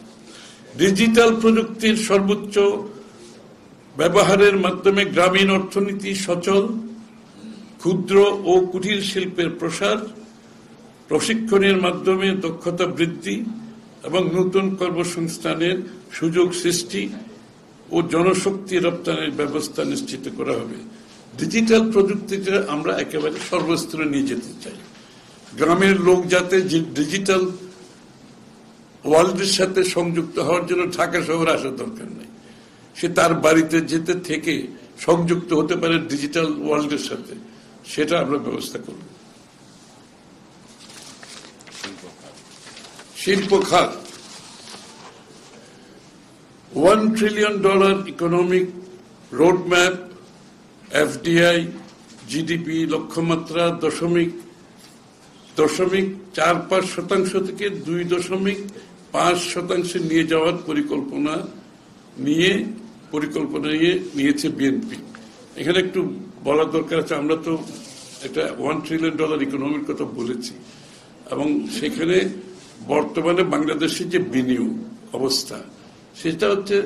ডিজিটাল প্রযুক্তির সর্বোচ্চ ব্যবহারের মাধ্যমে গ্রামীণ অর্থনীতি সচল, ক্ষুদ্র ও কুটির শিল্পের প্রসার, প্রশিক্ষণের মাধ্যমে দক্ষতা বৃদ্ধি এবং নতুন কর্মসংস্থানের সুযোগ সৃষ্টি ও জনশক্তি রপ্তানির ব্যবস্থা নিশ্চিত করা হবে। ডিজিটাল প্রযুক্তিকে আমরা একেবারে সর্বস্তরে নিয়ে যেতে চাই। গ্রামের লোক যাতে ডিজিটাল ওয়ার্ল্ডের সাথে সংযুক্ত হওয়ার জন্য ঢাকা শহরে আসার দরকার নেই, সে তার বাড়িতে যেতে থেকে সংযুক্ত হতে পারে ডিজিটাল ওয়ার্ল্ডের সাথে, সেটা আমরা ব্যবস্থা করব। শিল্প খাত, $1 trillion economic roadmap, FDI, GDP লক্ষ্যমাত্রা 0.45% থেকে 2.5% নিয়ে যাওয়ার পরিকল্পনা নিয়েছে বিএনপি। এখানে একটু বলার দরকার আছে, আমরা তো একটা $1 trillion ইকোনমির কথা বলেছি, এবং সেখানে বর্তমানে বাংলাদেশের যে বিনিয়োগ অবস্থা সেটা হচ্ছে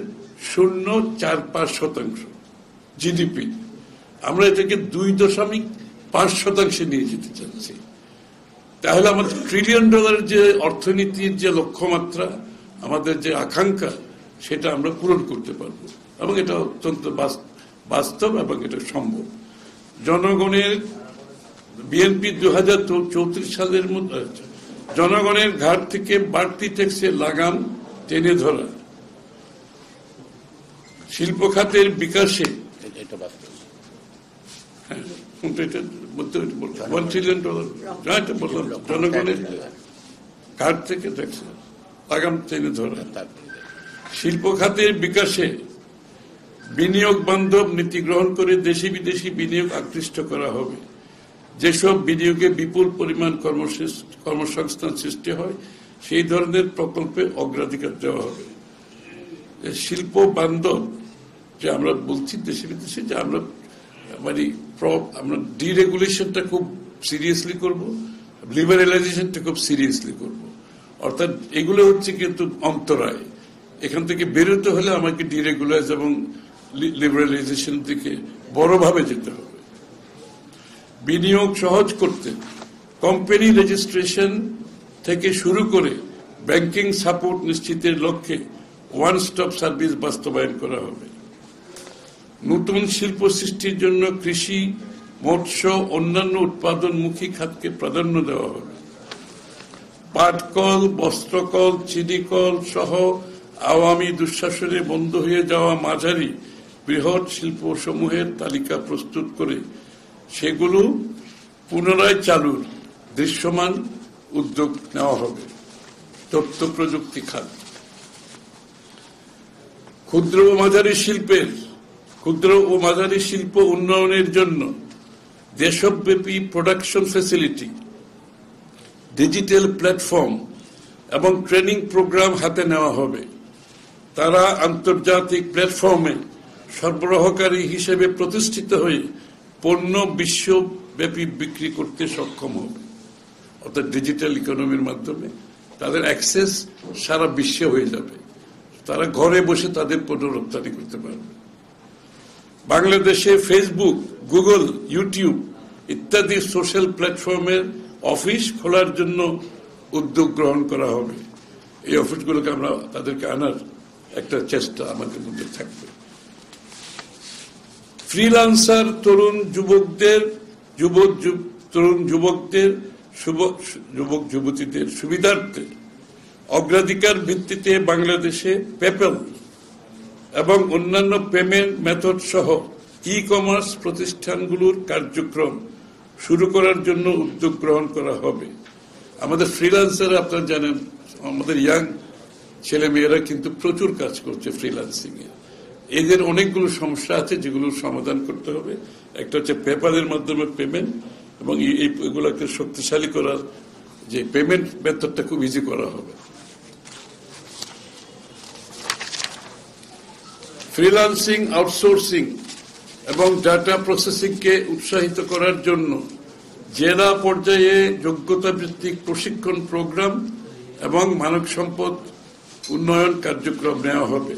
0.45% জিডিপি। আমরা এটাকে 2.5% নিয়ে যেতে চাচ্ছি। তাহলে আমাদের $1 trillion যে অর্থনীতির যে লক্ষ্যমাত্রা, আমাদের যে আকাঙ্ক্ষা, সেটা আমরা পূরণ করতে পারব, এবং এটা অত্যন্ত বাস্তব এবং এটা সম্ভব। জনগণের বিএনপি 2034 সালের মধ্যে জনগণের ঘাট থেকে বাড়তি ট্যাক্সের লাগাম টেনে ধরা, শিল্প খাতের বিকাশে $1 trillion জনগণের ঘাট থেকে ট্যাক্সের লাগাম টেনে ধরা, শিল্প খাতের বিকাশে বিনিয়োগ বান্ধব নীতি গ্রহণ করে দেশি বিদেশি বিনিয়োগ আকৃষ্ট করা হবে। যেসব বিনিয়োগে বিপুল পরিমাণ কর্মসংস্থান সৃষ্টি হয় সেই ধরনের প্রকল্পে অগ্রাধিকার দেওয়া হবে। শিল্প বান্ধব যে আমরা বলছি দেশে বিদেশে, যে আমরা ডিরেগুলেশনটা খুব সিরিয়াসলি করব, লিবারেলাইজেশনটা খুব সিরিয়াসলি করব। অর্থাৎ এগুলো হচ্ছে কিন্তু অন্তরায়। এখান থেকে বেরোতে হলে আমাকে ডিরেগুলাইজ এবং লিবারেলাইজেশন দিকে বড়ভাবে যেতে হবে। বিনিয়োগ সহজ করতে কোম্পানি রেজিস্ট্রেশন থেকে শুরু করে ব্যাংকিং সাপোর্ট নিশ্চিতের লক্ষ্যে ওয়ান স্টপ সার্ভিস বাস্তবায়ন করা হবে। নতুন শিল্প সৃষ্টির জন্য কৃষি, মৎস্য, অন্যান্য উৎপাদনমুখী খাতকে প্রাধান্য দেওয়া হবে। পাটকল, বস্ত্রকল, চিনিকল সহ আওয়ামী দুঃশাসনে বন্ধ হয়ে যাওয়া মাঝারি বৃহৎ শিল্পসমূহের তালিকা প্রস্তুত করে সেগুলো পুনরায় চালুর দৃশ্যমান উদ্যোগ নেওয়া হবে। তথ্য প্রযুক্তি খাত, ক্ষুদ্র ও মাঝারি শিল্প উন্নয়নের জন্য দেশব্যাপী প্রোডাকশন ফ্যাসিলিটি, ডিজিটাল প্ল্যাটফর্ম এবং ট্রেনিং প্রোগ্রাম হাতে নেওয়া হবে। তারা আন্তর্জাতিক প্ল্যাটফর্মে সরবরাহকারী হিসেবে প্রতিষ্ঠিত হয়ে পণ্য বিশ্বব্যাপী বিক্রি করতে সক্ষম হবে। অর্থাৎ ডিজিটাল ইকোনমির মাধ্যমে তাদের অ্যাক্সেস সারা বিশ্বে হয়ে যাবে, তারা ঘরে বসে তাদের পণ্য রপ্তানি করতে পারবে। বাংলাদেশে ফেসবুক, গুগল, ইউটিউব ইত্যাদি সোশ্যাল প্ল্যাটফর্মের অফিস খোলার জন্য উদ্যোগ গ্রহণ করা হবে। এই অফিসগুলোকে আমরা তাদেরকে আনার একটা চেষ্টা আমাদের মধ্যে থাকবে। ফ্রিল্যান্সার তরুণ যুবতীদের সুবিধার্থে অগ্রাধিকার ভিত্তিতে বাংলাদেশে পেপ্যাল এবং অন্যান্য পেমেন্ট মেথড সহ ই-কমার্স প্রতিষ্ঠানগুলোর কার্যক্রম শুরু করার জন্য উদ্যোগ গ্রহণ করা হবে। আমাদের ফ্রিল্যান্সার, আপনারা জানেন, আমাদের ইয়াং ছেলে মেয়েরা কিন্তু প্রচুর কাজ করছে ফ্রিল্যান্সিং এ। এদের অনেকগুলো সমস্যা আছে যেগুলোর সমাধান করতে হবে। একটা হচ্ছে পেপ্যালের মাধ্যমে পেমেন্ট, এবং এগুলোকে শক্তিশালী করার যে পেমেন্ট মেথডটা খুব ইজি করা হবে। ফ্রিল্যান্সিং, আউটসোর্সিং এবং ডাটা প্রসেসিংকে উৎসাহিত করার জন্য জেলা পর্যায়ে যোগ্যতা ভিত্তিক প্রশিক্ষণ প্রোগ্রাম এবং মানব সম্পদ উন্নয়ন কার্যক্রম নেওয়া হবে।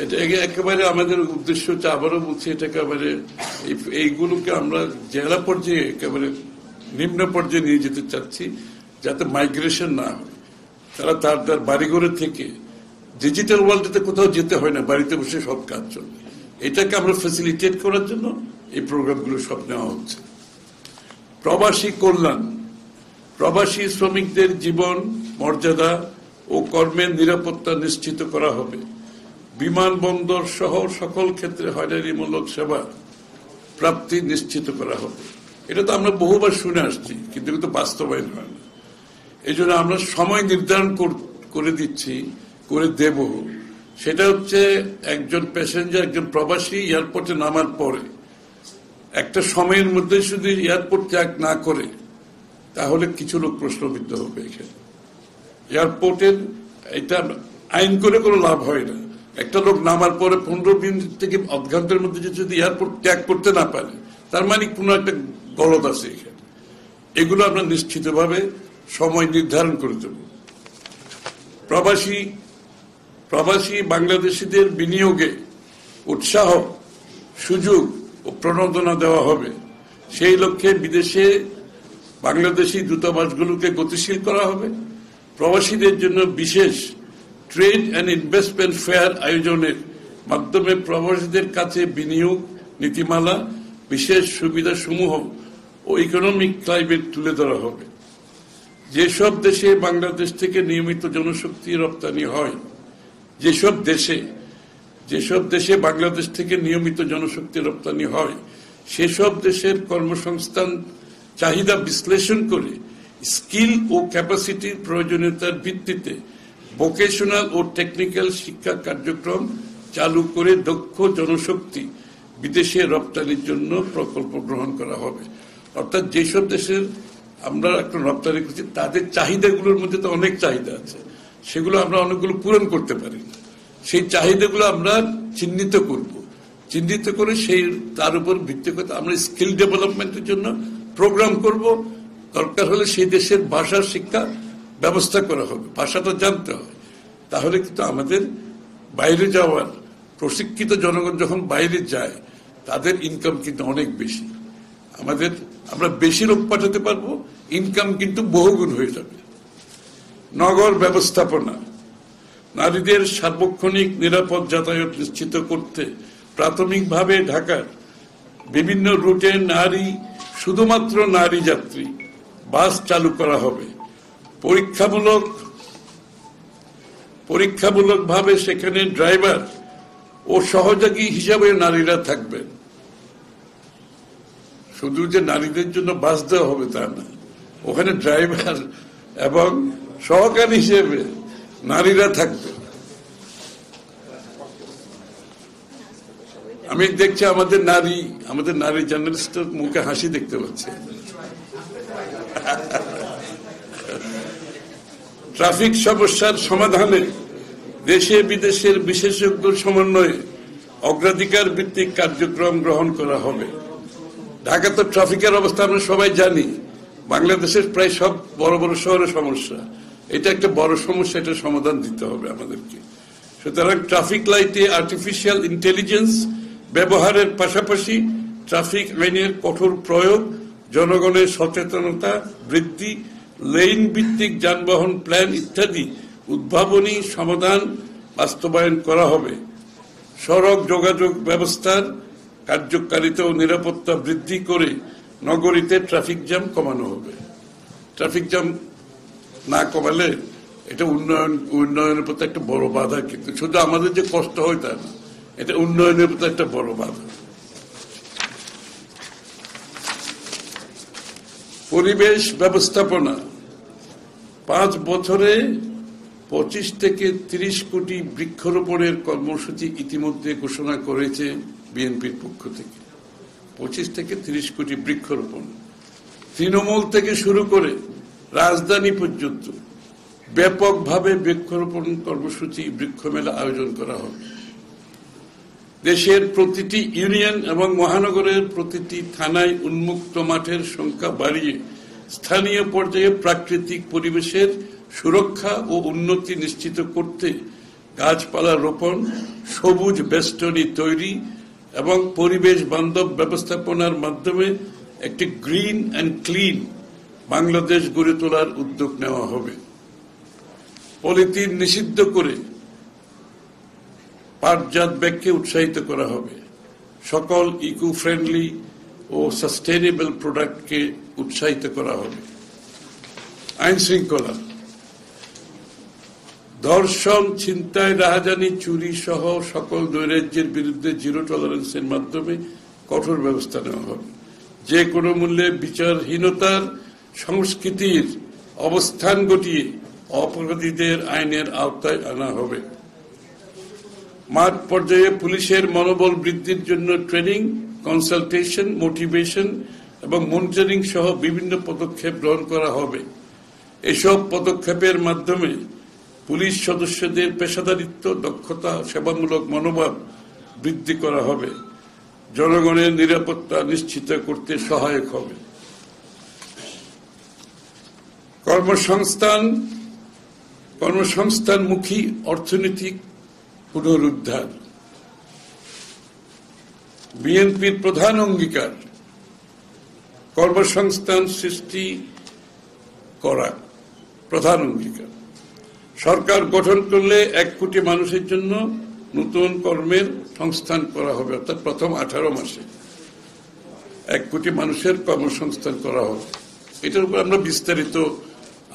এটা একেবারে আমাদের উদ্দেশ্য হচ্ছে, আবারও বলছি, এটা একেবারে এইগুলোকে আমরা জেলা পর্যায়ে একেবারে নিম্ন পর্যায়ে নিয়ে যেতে চাচ্ছি, যাতে মাইগ্রেশন না হয়। তারা তার বাড়িঘরে থেকে ডিজিটাল ওয়ার্ল্ডে কোথাও যেতে হয় না, বাড়িতে বসে সব কাজ চলে। এটাকে আমরা ফ্যাসিলিটেট করার জন্য এই প্রোগ্রামগুলো সব নেওয়া হচ্ছে। প্রবাসী কল্যাণ, প্রবাসী শ্রমিকদের জীবন মর্যাদা ও কর্মের নিরাপত্তা নিশ্চিত করা হবে। বিমানবন্দর সহ সকল ক্ষেত্রে হয়রানিমূলক সেবা প্রাপ্তি নিশ্চিত করা হবে। এটা তো আমরা বহুবার শুনে আসছি, কিন্তু এটা বাস্তবায়ন হয় না। এই জন্য আমরা সময় নির্ধারণ করে দেব। সেটা হচ্ছে, একজন প্যাসেঞ্জার, একজন প্রবাসী এয়ারপোর্টে নামার পরে একটা সময়ের মধ্যে যদি এয়ারপোর্ট ত্যাগ না করে, তাহলে কিছু লোক প্রশ্নবিদ্ধ হবে। এখানে এয়ারপোর্টের এটা আইন করে কোনো লাভ হয় না। একটা লোক নামার পরে 15 মিনিট থেকে আধ ঘন্টার মধ্যে যদি এয়ারপোর্ট ত্যাগ করতে না পারে, তার মানে কোনো একটা গলদ আছে এখানে। এগুলো আমরা নিশ্চিতভাবে সময় নির্ধারণ করে দেব। প্রবাসী বাংলাদেশিদের বিনিয়োগে উৎসাহ, সুযোগ ও প্রণোদনা দেওয়া হবে। সেই লক্ষ্যে বিদেশে বাংলাদেশি দূতাবাসগুলোকে গতিশীল করা হবে। প্রবাসীদের জন্য বিশেষ ট্রেড অ্যান্ড ইনভেস্টমেন্ট ফেয়ার আয়োজনের মাধ্যমে প্রবাসীদের কাছে বিনিয়োগ নীতিমালা, বিশেষ সুবিধাসমূহ ও ইকোনমিক ক্লাইমেট তুলে ধরা হবে। যেসব দেশে বাংলাদেশ থেকে নিয়মিত জনশক্তি রপ্তানি হয়, যেসব দেশে বাংলাদেশ থেকে নিয়মিত জনশক্তি রপ্তানি হয়, সেসব দেশের কর্মসংস্থান চাহিদা বিশ্লেষণ করে স্কিল ও ক্যাপাসিটির প্রয়োজনীয়তার ভিত্তিতে ভোকেশনাল ও টেকনিক্যাল শিক্ষা কার্যক্রম চালু করে দক্ষ জনশক্তি বিদেশে রপ্তানির জন্য প্রকল্প গ্রহণ করা হবে। অর্থাৎ যেসব দেশের আমরা একটা রপ্তানি করছি, তাদের চাহিদাগুলোর মধ্যে তো অনেক চাহিদা আছে, সেগুলো আমরা অনেকগুলো পূরণ করতে পারি না। সেই চাহিদাগুলো আমরা চিহ্নিত করে তার উপর ভিত্তি করে আমরা স্কিল ডেভেলপমেন্টের জন্য প্রোগ্রাম করব। দরকার হলে সেই দেশের ভাষার শিক্ষা ব্যবস্থা করা হবে, ভাষাটা জানতে হয়। তাহলে কিন্তু আমাদের বাইরে যাওয়ার প্রশিক্ষিত জনগণ যখন বাইরে যায়, তাদের ইনকাম কিন্তু অনেক বেশি। আমরা বেশি লোক পাঠাতে পারবো, ইনকাম কিন্তু বহুগুণ হয়ে যাবে। নগর ব্যবস্থাপনা, নারীদের সার্বক্ষণিক নিরাপদ যাতায়াত নিশ্চিত করতে প্রাথমিকভাবে ঢাকার বিভিন্ন রুটে শুধুমাত্র নারী যাত্রী বাস চালু করা হবে। পরীক্ষামূলকভাবে সেখানে ড্রাইভার ও সহযোগী হিসাবে নারীরা থাকবেন। শুধু যে নারীদের জন্য বাস দেওয়া হবে তা না, ওখানে ড্রাইভার এবং সহকারী হিসেবে নারীরা থাকবে। আমি দেখছি আমাদের নারী জার্নালিস্টের মুখে হাসি দেখতে পাচ্ছি। ট্রাফিক সমস্যার সমাধানে দেশে বিদেশের বিশেষজ্ঞ সমন্বয়ে অগ্রাধিকার ভিত্তিক কার্যক্রম গ্রহণ করা হবে। ঢাকা তো ট্রাফিকের অবস্থা আমরা সবাই জানি, বাংলাদেশের প্রায় সব বড় বড় শহরের সমস্যা। এটা একটা বড় সমস্যা, এটা সমাধান দিতে হবে আমাদেরকে। সুতরাং ট্রাফিক লাইটে আর্টিফিশিয়াল ইন্টেলিজেন্স ব্যবহারের পাশাপাশি ট্রাফিক আইনের কঠোর প্রয়োগ, জনগণের সচেতনতা বৃদ্ধি, লেন ভিত্তিক যানবাহন প্ল্যান ইত্যাদি উদ্ভাবনী সমাধান বাস্তবায়ন করা হবে। সড়ক যোগাযোগ ব্যবস্থার কার্যকারিতা ও নিরাপত্তা বৃদ্ধি করে নগরীতে ট্রাফিক জ্যাম কমানো হবে। ট্রাফিক জ্যাম না কমালে এটা উন্নয়নের প্রতি একটা বড় বাধা। কিন্তু শুধু আমাদের যে কষ্ট হয় তা না, এটা উন্নয়নের প্রতি একটা বড় বাধা। পরিবেশ ব্যবস্থাপনা 5 বছরে 25 থেকে 30 কোটি বৃক্ষরোপণের কর্মসূচি ইতিমধ্যে ঘোষণা করেছে বিএনপির পক্ষ থেকে। 25 থেকে 30 কোটি বৃক্ষরোপণ, তৃণমূল থেকে শুরু করে রাজধানী পর্যন্ত ব্যাপকভাবে বৃক্ষরোপণ কর্মসূচি, বৃক্ষমেলা আয়োজন করা হবে। দেশের প্রতিটি ইউনিয়ন এবং মহানগরের প্রতিটি থানায় উন্মুক্ত মাঠের সংখ্যা বাড়িয়ে স্থানীয় পর্যায়ে প্রাকৃতিক পরিবেশের সুরক্ষা ও উন্নতি নিশ্চিত করতে গাছপালা রোপণ, সবুজ বেষ্টনী তৈরি এবং পরিবেশ বান্ধব ব্যবস্থাপনার মাধ্যমে একটি গ্রিন অ্যান্ড ক্লিন বাংলাদেশ গড়ে তোলার উদ্যোগ নেওয়া হবে। পলিথিন নিষিদ্ধ করে পাটজাত ব্যাগকে উৎসাহিত করা হবে। সকল ইকো ফ্রেন্ডলি ও সাস্টেনেবল প্রোডাক্টকে উৎসাহিত করা হবে। আইন শৃঙ্খলা, ধর্ষণ, ছিনতাই, রাহাজানি, চুরি সহ সকল নৈরাজ্যের বিরুদ্ধে জিরো টলারেন্সের মাধ্যমে কঠোর ব্যবস্থা নেওয়া হবে। যে কোনো মূল্যে বিচারহীনতার সংস্কৃতির অবস্থান ঘটিয়ে অপরাধীদের আইনের আওতায় আনা হবে। মাঠ পর্যায়ে পুলিশের মনোবল বৃদ্ধির জন্য ট্রেনিং, কনসালটেশন, মোটিভেশন এবং মনিটরিং সহ বিভিন্ন পদক্ষেপ গ্রহণ করা হবে। এসব পদক্ষেপের মাধ্যমে পুলিশ সদস্যদের পেশাদারিত্ব, দক্ষতা, সেবামূলক মনোভাব বৃদ্ধি করা হবে, জনগণের নিরাপত্তা নিশ্চিত করতে সহায়ক হবে। কর্মসংস্থানমুখী অর্থনৈতিক পুনরুদ্ধার বিএনপির প্রধান অঙ্গীকার। কর্মসংস্থান সৃষ্টি করা প্রধান অঙ্গীকার। সরকার গঠন করলে 1 কোটি মানুষের জন্য নতুন কর্মের সংস্থান করা হবে, অর্থাৎ প্রথম 18 মাসে 1 কোটি মানুষের কর্মসংস্থান করা হবে। এটার উপর আমরা বিস্তারিত,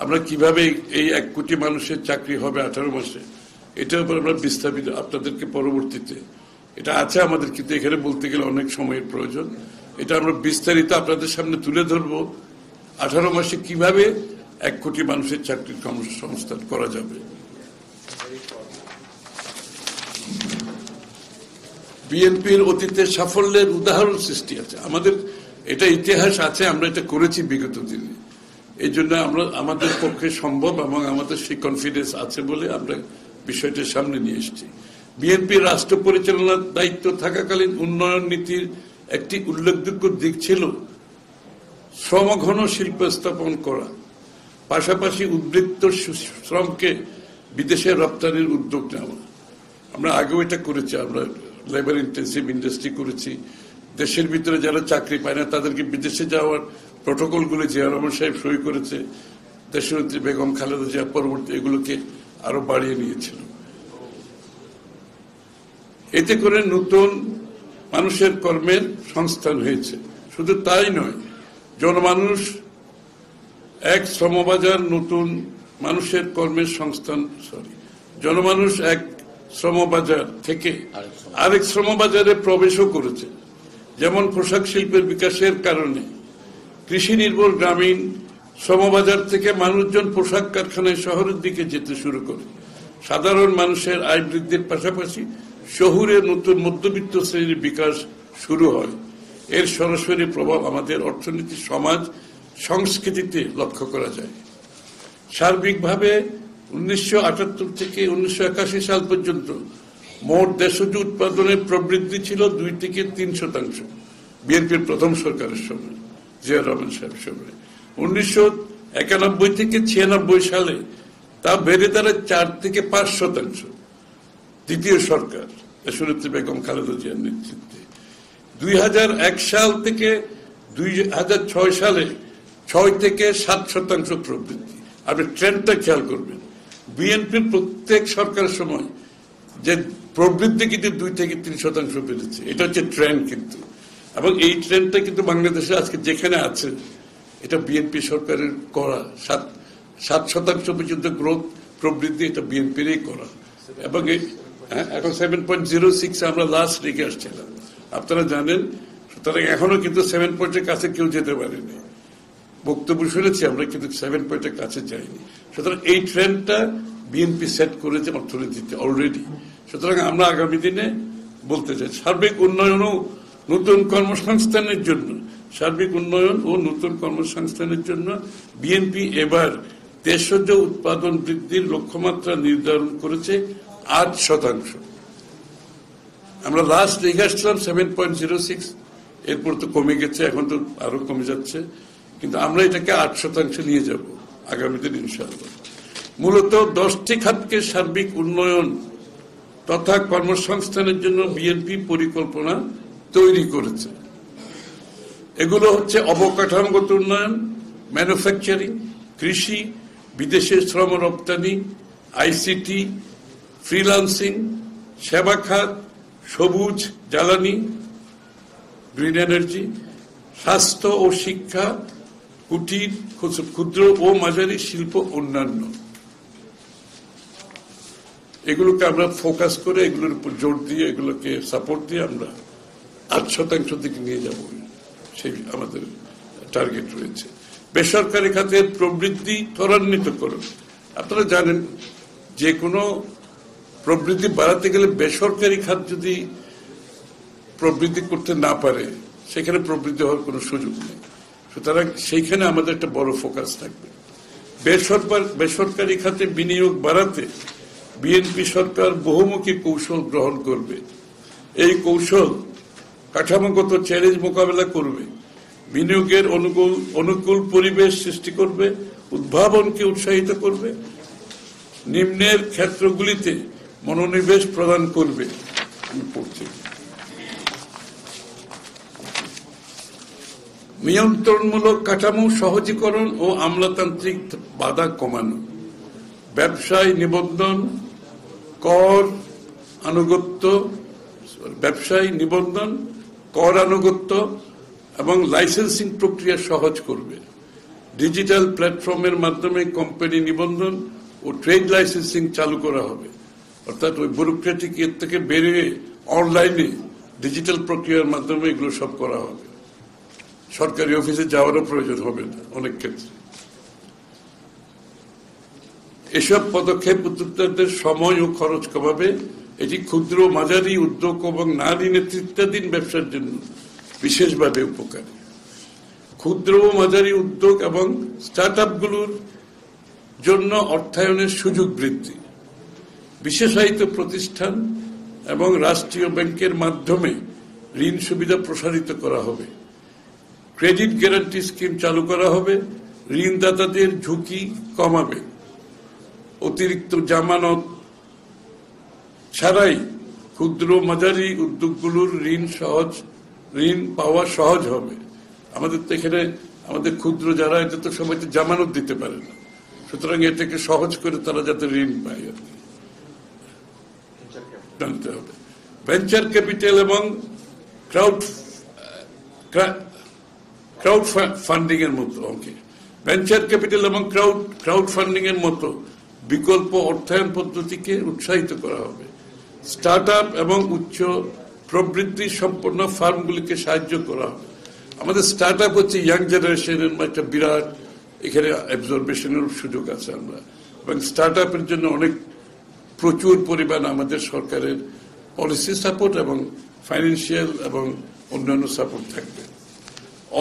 আমরা কিভাবে এই 1 কোটি মানুষের চাকরি হবে 18 মাসে, এটার উপর আমরা বিস্তারিত আপনাদেরকে পরবর্তীতে, এটা আছে আমাদের, কিন্তু এখানে বলতে গেলে অনেক সময়ের প্রয়োজন। এটা আমরা বিস্তারিত আপনাদের সামনে তুলে ধরব, 18 মাসে কিভাবে 1 কোটি মানুষের চাকরির কর্মসংস্থান করা যাবে। বিএনপির অতীতের সাফল্যের উদাহরণ সৃষ্টি আছে, আমাদের এটা ইতিহাস আছে, আমরা এটা করেছি বিগত দিনে। এই জন্য আমরা আমাদের পক্ষে সম্ভব এবং আমাদের সেই কনফিডেন্স আছে বলে আমরা বিষয়টির সামনে নিয়ে এসেছি। বিএনপির রাষ্ট্র পরিচালনার দায়িত্ব থাকাকালীন উন্নয়ন নীতির একটি উল্লেখযোগ্য দিক ছিল শ্রমঘন শিল্প স্থাপন করা, পাশাপাশি উদ্বৃত্ত শ্রমকে বিদেশে রপ্তানির উদ্যোগ নেওয়া। আমরা আগেও এটা করেছি, আমরা লেবার ইন্টেন্সিভ ইন্ডাস্ট্রি করেছি। দেশের ভিতরে যারা চাকরি পায় না তাদেরকে বিদেশে যাওয়ার প্রটোকলগুলো জিয়া রহমান সাহেব সই করেছে, দেশনেত্রী বেগম খালেদা জিয়া পরবর্তী এগুলোকে আরো বাড়িয়ে নিয়েছিল। এতে করে নতুন মানুষের কর্মের সংস্থান হয়েছে। শুধু তাই নয়, জনমানুষ এক শ্রমবাজার নতুন মানুষের কর্মের সংস্থান জনমানুষ এক শ্রমবাজার থেকে আরেক শ্রমবাজারে প্রবেশও করেছে। যেমন পোশাক শিল্পের বিকাশের কারণে কৃষি নির্ভর গ্রামীণ শ্রমবাজার থেকে মানুষজন পোশাক কারখানায় শহরের দিকে যেতে শুরু করে। সাধারণ মানুষের আয় বৃদ্ধির পাশাপাশি শহুরে নতুন মধ্যবিত্ত শ্রেণীর বিকাশ শুরু হয়, এর সরাসরি প্রভাব আমাদের অর্থনীতি, সমাজ, সংস্কৃতিতে লক্ষ্য করা যায়। সার্বিকভাবে 1978 থেকে 1981 সাল পর্যন্ত মোট দেশজ উৎপাদনের প্রবৃদ্ধি ছিল 2 থেকে 3%। বিএনপির প্রথম সরকারের সময়, জিয়া রহমান সাহেব সময়। 1991 থেকে 96 সালে তা বেড়ে দাঁড়ায় 4 থেকে 5%। দ্বিতীয় সরকার দেশনেত্রী বেগম খালেদা জিয়ার নেতৃত্বে 2001 সাল থেকে 2006 সালে 6 থেকে 7% প্রবৃদ্ধি। আপনি ট্রেন্ডটা খেয়াল করবেন, বিএনপির প্রত্যেক সরকারের সময় যে প্রবৃদ্ধি কিন্তু 2 থেকে 3% বেড়েছে, এটা হচ্ছে ট্রেন্ড কিন্তু। এবং এই ট্রেন্ডটা কিন্তু বাংলাদেশে আজকে যেখানে আছে, এটা বিএনপি সরকারের করা 7% পর্যন্ত গ্রোথ প্রবৃদ্ধি, এটা বিএনপিরই করা। এবং এখন 7.06 আমরা লাস্ট রেখে আসছিলাম, আপনারা জানেন। সুতরাং এখনো কিন্তু 7 পয়েন্টের কাছে কেউ যেতে পারেনি। বক্তব্য শুনেছি আমরা, কিন্তু 7 পয়েন্টের কাছে যাইনি। সুতরাং এই ট্রেন্ডটা বিএনপি সেট করেছে অর্থনীতিতে অলরেডি। সুতরাং আমরা আগামী দিনে বলতে চাই, সার্বিক উন্নয়ন ও নতুন কর্মসংস্থানের জন্য বিএনপি এবার দেশজ উৎপাদন বৃদ্ধির লক্ষ্যমাত্রা নির্ধারণ করেছে 8%। আমরা লাস্ট দেখে আসছিলাম 7.06, এরপর তো কমে গেছে, এখন তো আরো কমে যাচ্ছে, কিন্তু আমরা এটাকে 8% নিয়ে যাব আগামী দিন ইনশাআল্লাহ। মূলত 10টি খাতকে সার্বিক উন্নয়ন তথা কর্মসংস্থানের জন্য বিএনপি পরিকল্পনা তৈরি করেছে। এগুলো হচ্ছে অবকাঠামোগত উন্নয়ন, ম্যানুফ্যাকচারিং, কৃষি, বিদেশে শ্রম রপ্তানি, আইসিটি, ফ্রিল্যান্সিং, সেবা খাত, সবুজ জ্বালানি, গ্রিন এনার্জি, স্বাস্থ্য ও শিক্ষা, কুটির, ক্ষুদ্র ও মাঝারি শিল্প, অন্যান্য। এগুলোকে আমরা ফোকাস করে, এগুলোর উপর জোর দিয়ে, এগুলোকে সাপোর্ট দিয়ে আমরা 8% দিকে নিয়ে যাব, সেই আমাদের টার্গেট রয়েছে। বেসরকারি খাতের প্রবৃদ্ধি ত্বরান্বিত করুন। আপনারা জানেন, যে কোনো প্রবৃদ্ধি বাড়াতে গেলে বেসরকারি খাত যদি প্রবৃদ্ধি করতে না পারে, সেখানে প্রবৃদ্ধি হওয়ার কোনো সুযোগ নেই। সুতরাং সেইখানে আমাদের একটা বড় ফোকাস থাকবে। বেসরকারি খাতে বিনিয়োগ বাড়াতে বিএনপি সরকার বহুমুখী কৌশল গ্রহণ করবে। এই কৌশল কাঠামোগত চ্যালেঞ্জ মোকাবেলা করবে, বিনিয়োগের অনুকূল পরিবেশ সৃষ্টি করবে, উদ্ভাবনকে উৎসাহিত করবে, নিম্নের ক্ষেত্রগুলিতে মনোনিবেশ প্রদান করবে। আমি পড়ছি, নিয়ন্ত্রণমূলক কাঠামো সহজীকরণ ও আমলাতান্ত্রিক বাধা কমানো, ব্যবসায় নিবন্ধন, কর আনুগত্য এবং লাইসেন্সিং প্রক্রিয়া সহজ করবে। ডিজিটাল প্ল্যাটফর্মের মাধ্যমে কোম্পানি নিবন্ধন ও ট্রেড লাইসেন্সিং চালু করা হবে। অর্থাৎ ওই ব্যুরোক্রেটিক এর থেকে বেরিয়ে অনলাইনে ডিজিটাল প্রক্রিয়ার মাধ্যমে এগুলো সব করা হবে। সরকারি অফিসে যাওয়ারও প্রয়োজন হবে না অনেক ক্ষেত্রে। এসব পদক্ষেপ উদ্যোক্তাদের সময় ও খরচ কমাবে। এটি ক্ষুদ্র মাঝারি উদ্যোগ এবং নারী নেতৃত্বাধীন ব্যবসার জন্য বিশেষভাবে উপকারী। ক্ষুদ্র ও মাঝারি উদ্যোগ এবং স্টার্টআপগুলোর জন্য অর্থায়নের সুযোগ বৃদ্ধি, বিশেষায়িত প্রতিষ্ঠান এবং রাষ্ট্রীয় ব্যাংকের মাধ্যমে ঋণ সুবিধা প্রসারিত করা হবে। ক্রেডিট গ্যারান্টি স্কিম চালু করা হবে, ঋণদাতাদের ঝুঁকি কমাবে। অতিরিক্ত জামানত ছাড়াই ক্ষুদ্র মাঝারি উদ্যোগগুলোর ঋণ পাওয়া সহজ হবে। আমাদের তো এখানে আমাদের ক্ষুদ্র যারা, এটা তো সবাই তো জামানত দিতে পারে না, সুতরাং এটাকে সহজ করে তারা যাতে ঋণ পায় আর কি জানতে হবে। ভেঞ্চার ক্যাপিটাল এবং ক্রাউড ফান্ডিং এর মতো ভেঞ্চার ক্যাপিটাল এবং ক্রাউড ফান্ডিং এর মতো বিকল্প অর্থায়ন পদ্ধতিকে উৎসাহিত করা হবে। স্টার্টআপ এবং উচ্চ প্রবৃদ্ধি সম্পন্ন ফার্মগুলিকে সাহায্য করা হবে। আমাদের স্টার্টআপ হচ্ছে ইয়াং জেনারেশনের একটা বিরাট এখানে অ্যাবজর্বেশনের সুযোগ আছে আমরা, এবং স্টার্টআপের জন্য প্রচুর পরিমাণ আমাদের সরকারের পলিসি সাপোর্ট এবং ফাইন্যান্সিয়াল এবং অন্যান্য সাপোর্ট থাকবে।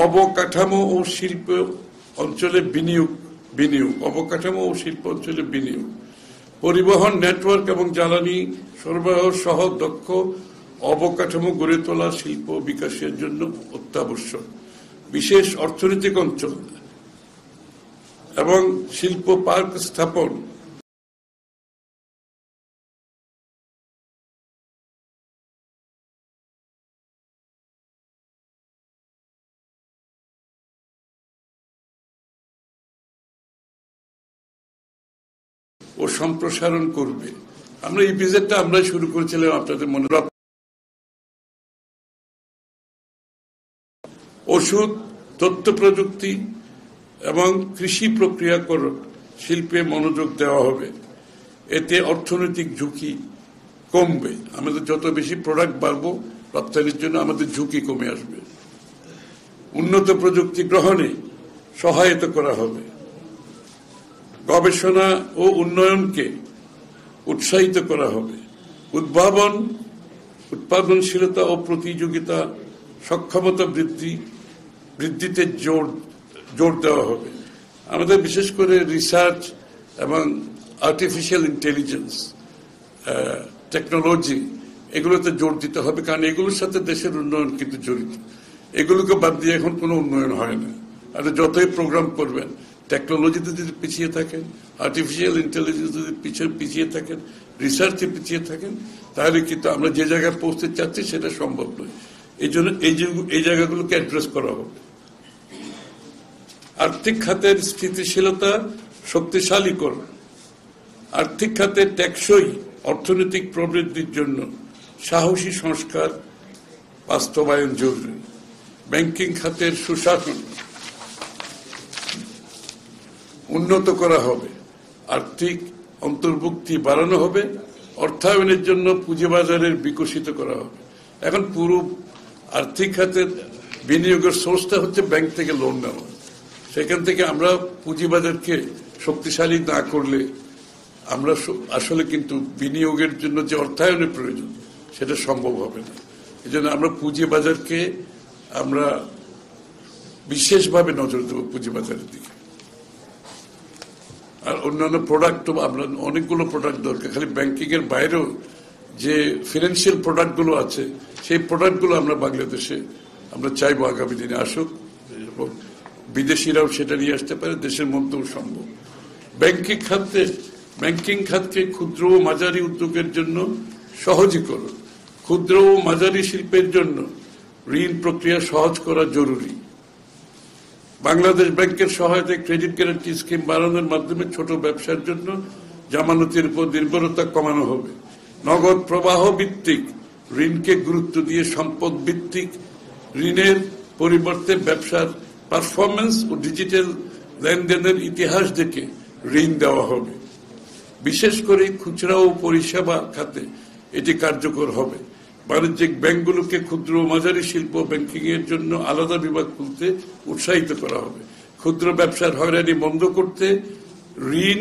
অবকাঠামো ও শিল্প অঞ্চলে বিনিয়োগ অবকাঠামো ও শিল্প অঞ্চলে বিনিয়োগ, পরিবহন নেটওয়ার্ক এবং জ্বালানি সরবরাহ সহ দক্ষ অবকাঠামো গড়ে তোলা শিল্প বিকাশের জন্য অত্যাবশ্যক। বিশেষ অর্থনৈতিক অঞ্চল এবং শিল্প পার্ক স্থাপন ও সম্প্রসারণ করবে। আমরা এই ভিজিটটা আমরাই শুরু করেছিলাম, আপনাদের মনে রাখ। ওষুধ, তথ্য প্রযুক্তি এবং কৃষি প্রক্রিয়াকরণ শিল্পে মনোযোগ দেওয়া হবে। এতে অর্থনৈতিক ঝুঁকি কমবে। আমাদের যত বেশি প্রোডাক্ট বাড়বো, রপ্তানির জন্য আমাদের ঝুঁকি কমে আসবে। উন্নত প্রযুক্তি গ্রহণে সহায়তা করা হবে। গবেষণা ও উন্নয়নকে উৎসাহিত করা হবে। উৎপাদনশীলতা ও প্রতিযোগিতা সক্ষমতা বৃদ্ধিতে জোর দেওয়া হবে। আমাদের বিশেষ করে রিসার্চ এবং আর্টিফিশিয়াল ইন্টেলিজেন্স, টেকনোলজি, এগুলোতে জোর দিতে হবে, কারণ এগুলোর সাথে দেশের উন্নয়ন কিন্তু জড়িত। এগুলোকে বাদ দিয়ে এখন কোনো উন্নয়ন হয় না। আর যতই প্রোগ্রাম করবেন, টেকনোলজিতে যদি পিছিয়ে থাকেন, আর্টিফিশিয়াল ইন্টেলিজেন্স যদি পিছিয়ে থাকেন, রিসার্চে পিছিয়ে থাকেন, তাহলে কিন্তু আমরা যে জায়গায় পৌঁছতে চাচ্ছি সেটা সম্ভব নয়। এই জন্য এই জায়গাগুলোকে অ্যাড্রেস করা হবে। আর্থিক খাতের স্থিতিশীলতা শক্তিশালীকরণ, আর্থিক খাতে টেকসই অর্থনৈতিক প্রবৃদ্ধির জন্য সাহসী সংস্কার বাস্তবায়ন জরুরি। ব্যাংকিং খাতের সুশাসন উন্নত করা হবে। আর্থিক অন্তর্ভুক্তি বাড়ানো হবে। অর্থায়নের জন্য পুঁজিবাজারের বিকশিত করা হবে। এখন পুরো আর্থিক খাতের বিনিয়োগের সোর্সটা হচ্ছে ব্যাংক থেকে লোন নেওয়া। সেখান থেকে আমরা পুঁজিবাজারকে শক্তিশালী না করলে আমরা আসলে কিন্তু বিনিয়োগের জন্য যে অর্থায়নের প্রয়োজন সেটা সম্ভব হবে না। এই জন্য আমরা পুঁজিবাজারকে আমরা বিশেষভাবে নজর দেব পুঁজিবাজারের দিকে। আর অন্যান্য প্রোডাক্ট, আমরা অনেকগুলো প্রোডাক্ট দরকার, খালি ব্যাংকিং এর বাইরেও যে ফিনান্সিয়াল প্রোডাক্টগুলো আছে সেই প্রোডাক্টগুলো আমরা বাংলাদেশে আমরা চাইবো আগামী দিনে আসুক, এবং বিদেশিরাও সেটা নিয়ে আসতে পারে, দেশের মধ্যেও সম্ভব। ব্যাংকিং খাতকে ক্ষুদ্র ও মাঝারি উদ্যোগের জন্য সহজীকরণ, ক্ষুদ্র ও মাঝারি শিল্পের জন্য ঋণ প্রক্রিয়া সহজ করা জরুরি। বাংলাদেশ ব্যাংকের সহায়তায় ক্রেডিট গ্যারান্টি স্কিম বাড়ানোর মাধ্যমে ছোট ব্যবসার জন্য জামানতের উপর নির্ভরতা কমানো হবে। নগদ প্রবাহ ভিত্তিক ঋণকে গুরুত্ব দিয়ে সম্পদ ভিত্তিক ঋণের পরিবর্তে ব্যবসার পারফরমেন্স ও ডিজিটাল লেনদেনের ইতিহাস দেখে ঋণ দেওয়া হবে। বিশেষ করে খুচরা ও পরিষেবা খাতে এটি কার্যকর হবে। বাণিজ্যিক ব্যাংকগুলোকে ক্ষুদ্র ও মাঝারি শিল্প ব্যাংকিং এর জন্য আলাদা বিভাগ খুলতে উৎসাহিত করা হবে। ক্ষুদ্র ব্যবসার হয়রানি বন্ধ করতে ঋণ